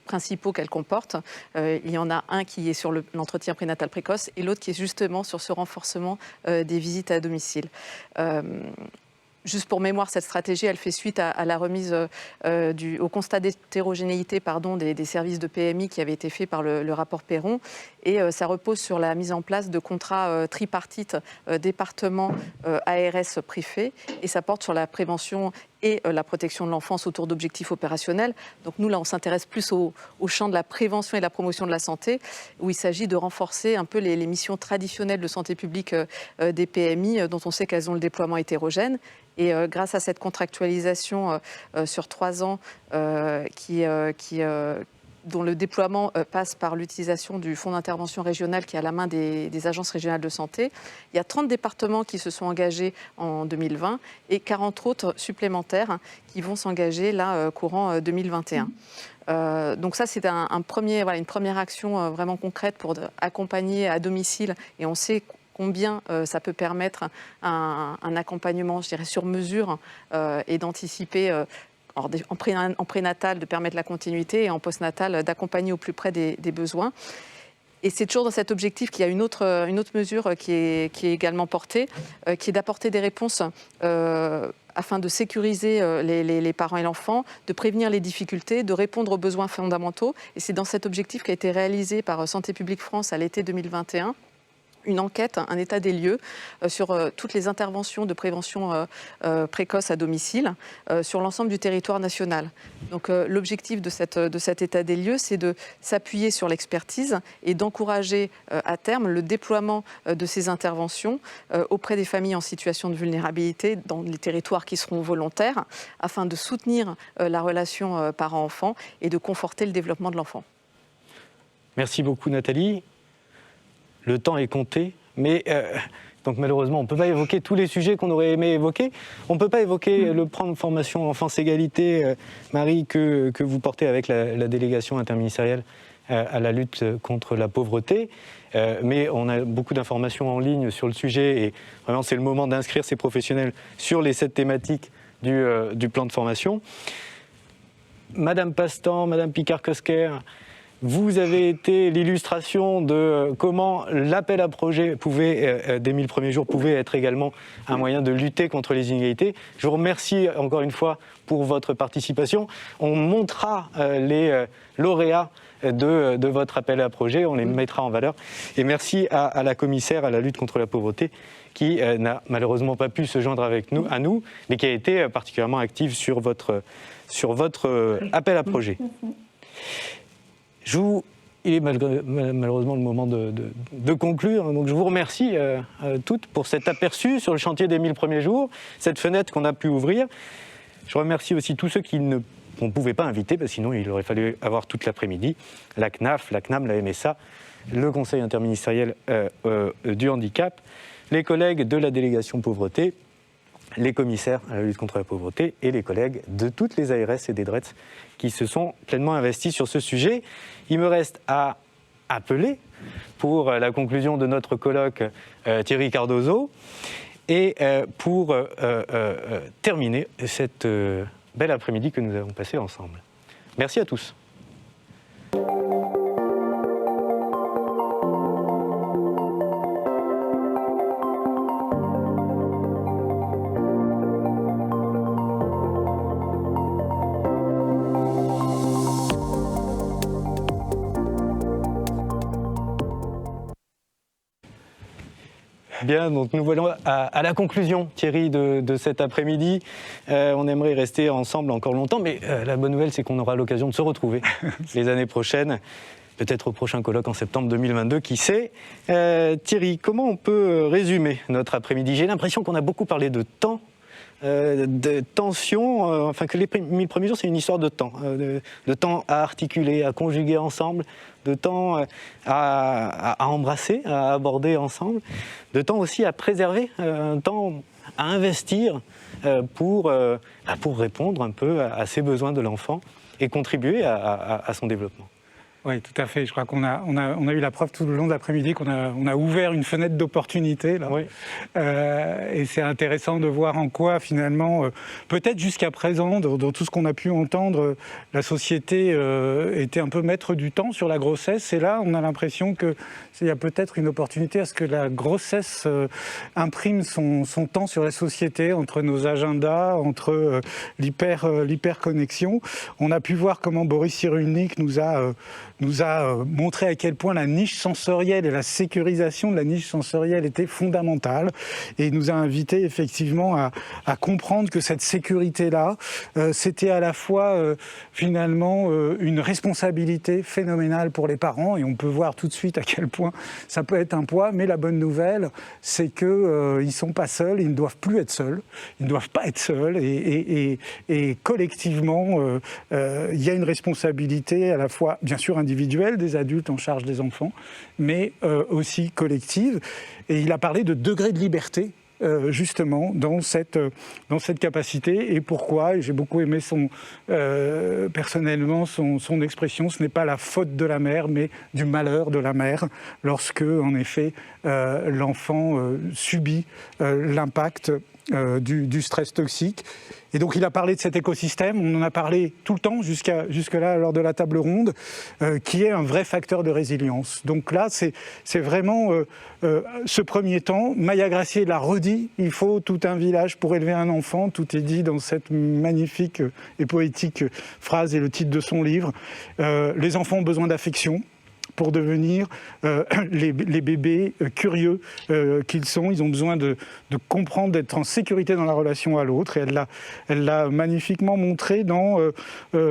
Speaker 4: principaux qu'elle comporte, il y en a un qui est sur l'entretien prénatal précoce et l'autre qui est justement sur ce renforcement des visites à domicile. Juste pour mémoire, cette stratégie, elle fait suite à la remise au constat d'hétérogénéité des services de PMI qui avait été fait par le rapport Perron. Et ça repose sur la mise en place de contrats tripartites département, ARS, préfet. Et ça porte sur la prévention et la protection de l'enfance autour d'objectifs opérationnels. Donc nous, là, on s'intéresse plus au champ de la prévention et de la promotion de la santé, où il s'agit de renforcer un peu les missions traditionnelles de santé publique des PMI, dont on sait qu'elles ont le déploiement hétérogène. Et grâce à cette contractualisation sur 3 ans dont le déploiement passe par l'utilisation du fonds d'intervention régional qui est à la main des agences régionales de santé. Il y a 30 départements qui se sont engagés en 2020 et 40 autres supplémentaires qui vont s'engager là courant 2021. Donc ça, c'est une première action vraiment concrète pour accompagner à domicile, et on sait combien ça peut permettre un accompagnement, je dirais, sur mesure et d'anticiper en prénatal, de permettre la continuité, et en postnatal, d'accompagner au plus près des besoins. Et c'est toujours dans cet objectif qu'il y a une autre mesure qui est également portée, qui est d'apporter des réponses afin de sécuriser les parents et l'enfant, de prévenir les difficultés, de répondre aux besoins fondamentaux. Et c'est dans cet objectif qu'a été réalisé par Santé publique France à l'été 2021. Une enquête, un état des lieux sur toutes les interventions de prévention précoce à domicile sur l'ensemble du territoire national. Donc l'objectif de cet état des lieux, c'est de s'appuyer sur l'expertise et d'encourager à terme le déploiement de ces interventions auprès des familles en situation de vulnérabilité dans les territoires qui seront volontaires, afin de soutenir la relation parent-enfant et de conforter le développement de l'enfant.
Speaker 1: Merci beaucoup Nathalie. le temps est compté, mais donc malheureusement, on ne peut pas évoquer tous les sujets qu'on aurait aimé évoquer. On ne peut pas évoquer le plan de formation Enfance Égalité, Marie, que vous portez avec la délégation interministérielle à la lutte contre la pauvreté. Mais on a beaucoup d'informations en ligne sur le sujet et vraiment c'est le moment d'inscrire ces professionnels sur les 7 thématiques du plan de formation. Madame Pastan, Madame Picard-Kosker, vous avez été l'illustration de comment l'appel à projet des 1000 premiers jours pouvait être également un moyen de lutter contre les inégalités. Je vous remercie encore une fois pour votre participation. On montrera les lauréats de votre appel à projet, on les mettra en valeur. Et merci à la commissaire à la lutte contre la pauvreté qui n'a malheureusement pas pu se joindre à nous, mais qui a été particulièrement active sur votre appel à projet. Il est malheureusement le moment de conclure, donc je vous remercie toutes pour cet aperçu sur le chantier des 1000 premiers jours, cette fenêtre qu'on a pu ouvrir. Je remercie aussi tous ceux qu'on ne pouvait pas inviter, parce que sinon il aurait fallu avoir toute l'après-midi, la CNAF, la CNAM, la MSA, le Conseil interministériel du handicap, les collègues de la délégation pauvreté, les commissaires à la lutte contre la pauvreté et les collègues de toutes les ARS et des DRETS qui se sont pleinement investis sur ce sujet. Il me reste à appeler pour la conclusion de notre colloque Thierry Cardozo et pour terminer cette belle après-midi que nous avons passée ensemble. Merci à tous. Bien, donc nous voilà à la conclusion, Thierry, de cet après-midi. On aimerait rester ensemble encore longtemps, mais la bonne nouvelle, c'est qu'on aura l'occasion de se retrouver les années prochaines, peut-être au prochain colloque en septembre 2022, qui sait. Thierry, comment on peut résumer notre après-midi? J'ai l'impression qu'on a beaucoup parlé de temps, de tension, enfin que les 1000 premiers jours, c'est une histoire de temps à articuler, à conjuguer ensemble, de temps à embrasser, à aborder ensemble, de temps aussi à préserver, un temps à investir pour répondre un peu à ces besoins de l'enfant et contribuer à son développement.
Speaker 7: Oui, tout à fait. Je crois qu'on a eu la preuve tout le long de l'après-midi qu'on a ouvert une fenêtre d'opportunité. Là. Oui. Et c'est intéressant de voir en quoi, finalement, peut-être jusqu'à présent, dans tout ce qu'on a pu entendre, la société était un peu maître du temps sur la grossesse. Et là, on a l'impression qu'il y a peut-être une opportunité à ce que la grossesse imprime son temps sur la société, entre nos agendas, entre l'hyperconnexion. On a pu voir comment Boris Cyrulnik nous a montré à quel point la niche sensorielle et la sécurisation de la niche sensorielle était fondamentale. Et il nous a invités effectivement à comprendre que cette sécurité-là, c'était à la fois finalement une responsabilité phénoménale pour les parents. Et on peut voir tout de suite à quel point ça peut être un poids. Mais la bonne nouvelle, c'est qu'ils ne sont pas seuls, ils ne doivent plus être seuls. Ils ne doivent pas être seuls. Et collectivement, il y a une responsabilité à la fois, bien sûr, individuelle des adultes en charge des enfants, mais aussi collective. Et il a parlé de degré de liberté, justement, dans cette capacité. Et pourquoi? Et j'ai beaucoup aimé personnellement son expression, ce n'est pas la faute de la mère, mais du malheur de la mère, lorsque, en effet, l'enfant subit l'impact du stress toxique. Et donc il a parlé de cet écosystème, on en a parlé tout le temps jusque-là lors de la table ronde, qui est un vrai facteur de résilience. Donc là, c'est vraiment ce premier temps. Maya Gracier l'a redit, il faut tout un village pour élever un enfant. Tout est dit dans cette magnifique et poétique phrase et le titre de son livre. Les enfants ont besoin d'affection pour devenir les bébés curieux qu'ils sont. Ils ont besoin de comprendre, d'être en sécurité dans la relation à l'autre. Et elle l'a magnifiquement montré dans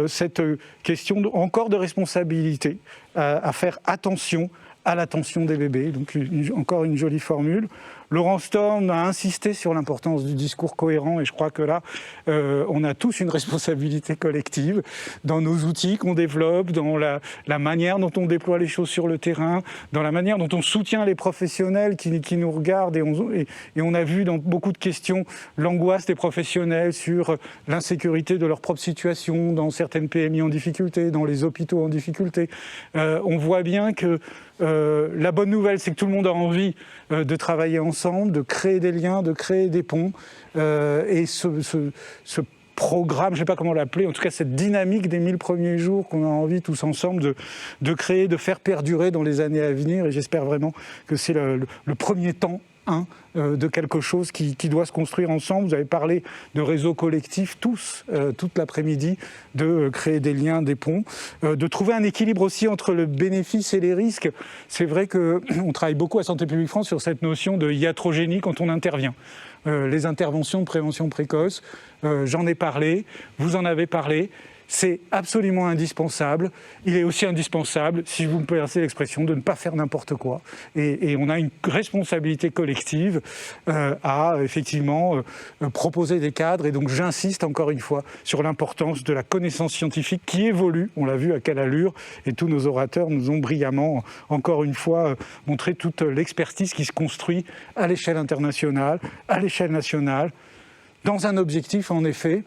Speaker 7: cette question encore de responsabilité, à faire attention à l'attention des bébés. Donc encore une jolie formule. Laurence Storm a insisté sur l'importance du discours cohérent et je crois que là, on a tous une responsabilité collective dans nos outils qu'on développe, dans la manière dont on déploie les choses sur le terrain, dans la manière dont on soutient les professionnels qui nous regardent et on a vu dans beaucoup de questions l'angoisse des professionnels sur l'insécurité de leur propre situation, dans certaines PMI en difficulté, dans les hôpitaux en difficulté. On voit bien que la bonne nouvelle, c'est que tout le monde a envie de travailler ensemble, de créer des liens, de créer des ponts. Et ce programme, je ne sais pas comment l'appeler, en tout cas cette dynamique des 1000 premiers jours qu'on a envie tous ensemble de créer, de faire perdurer dans les années à venir. Et j'espère vraiment que c'est le premier temps de quelque chose qui doit se construire ensemble. Vous avez parlé de réseaux collectifs, toute l'après-midi, de créer des liens, des ponts, de trouver un équilibre aussi entre le bénéfice et les risques. C'est vrai qu'on travaille beaucoup à Santé publique France sur cette notion de iatrogénie quand on intervient. Les interventions de prévention précoce, j'en ai parlé, vous en avez parlé. C'est absolument indispensable. Il est aussi indispensable, si vous me permettez l'expression, de ne pas faire n'importe quoi. Et on a une responsabilité collective à effectivement proposer des cadres. Et donc j'insiste encore une fois sur l'importance de la connaissance scientifique qui évolue. On l'a vu à quelle allure. Et tous nos orateurs nous ont brillamment, encore une fois, montré toute l'expertise qui se construit à l'échelle internationale, à l'échelle nationale, dans un objectif en effet,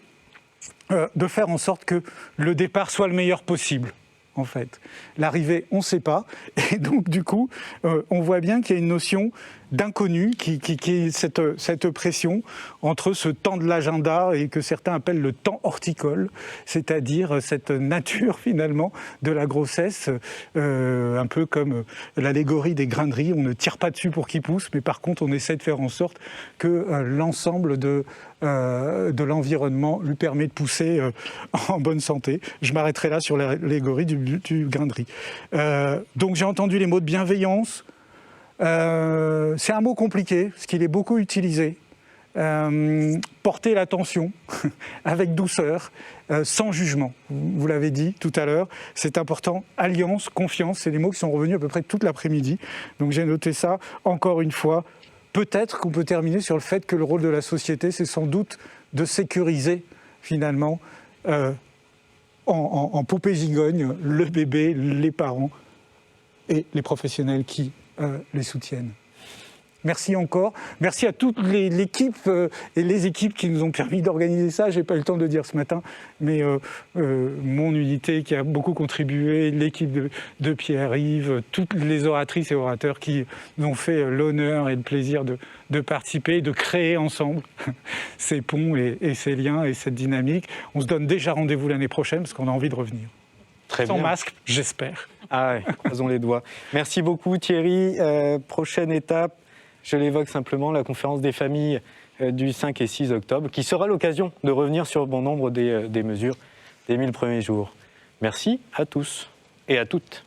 Speaker 7: de faire en sorte que le départ soit le meilleur possible, en fait. L'arrivée, on ne sait pas. Et donc, du coup, on voit bien qu'il y a une notion d'inconnu, qui est cette pression entre ce temps de l'agenda et que certains appellent le temps horticole, c'est-à-dire cette nature, finalement, de la grossesse, un peu comme l'allégorie des grains de riz. On ne tire pas dessus pour qu'il pousse, mais par contre, on essaie de faire en sorte que l'ensemble de l'environnement lui permet de pousser en bonne santé. Je m'arrêterai là sur l'allégorie du grain de riz. Donc j'ai entendu les mots de bienveillance. C'est un mot compliqué, parce qu'il est beaucoup utilisé. Porter l'attention avec douceur, sans jugement. Vous l'avez dit tout à l'heure, c'est important. Alliance, confiance, c'est des mots qui sont revenus à peu près toute l'après-midi. Donc j'ai noté ça encore une fois. Peut-être qu'on peut terminer sur le fait que le rôle de la société, c'est sans doute de sécuriser, finalement, en poupée gigogne, le bébé, les parents et les professionnels qui les soutiennent. Merci encore. Merci à toute l'équipe et les équipes qui nous ont permis d'organiser ça. Je n'ai pas eu le temps de le dire ce matin, mais mon unité qui a beaucoup contribué, l'équipe de Pierre-Yves, toutes les oratrices et orateurs qui nous ont fait l'honneur et le plaisir de participer, de créer ensemble ces ponts et ces liens et cette dynamique. On se donne déjà rendez-vous l'année prochaine parce qu'on a envie de revenir.
Speaker 1: Très
Speaker 7: Sans
Speaker 1: bien.
Speaker 7: masque, j'espère.
Speaker 1: Ah ouais, croisons les doigts. Merci beaucoup Thierry. Prochaine étape, je l'évoque simplement, la conférence des familles du 5 et 6 octobre, qui sera l'occasion de revenir sur bon nombre des mesures des 1000 premiers jours. Merci à tous et à toutes.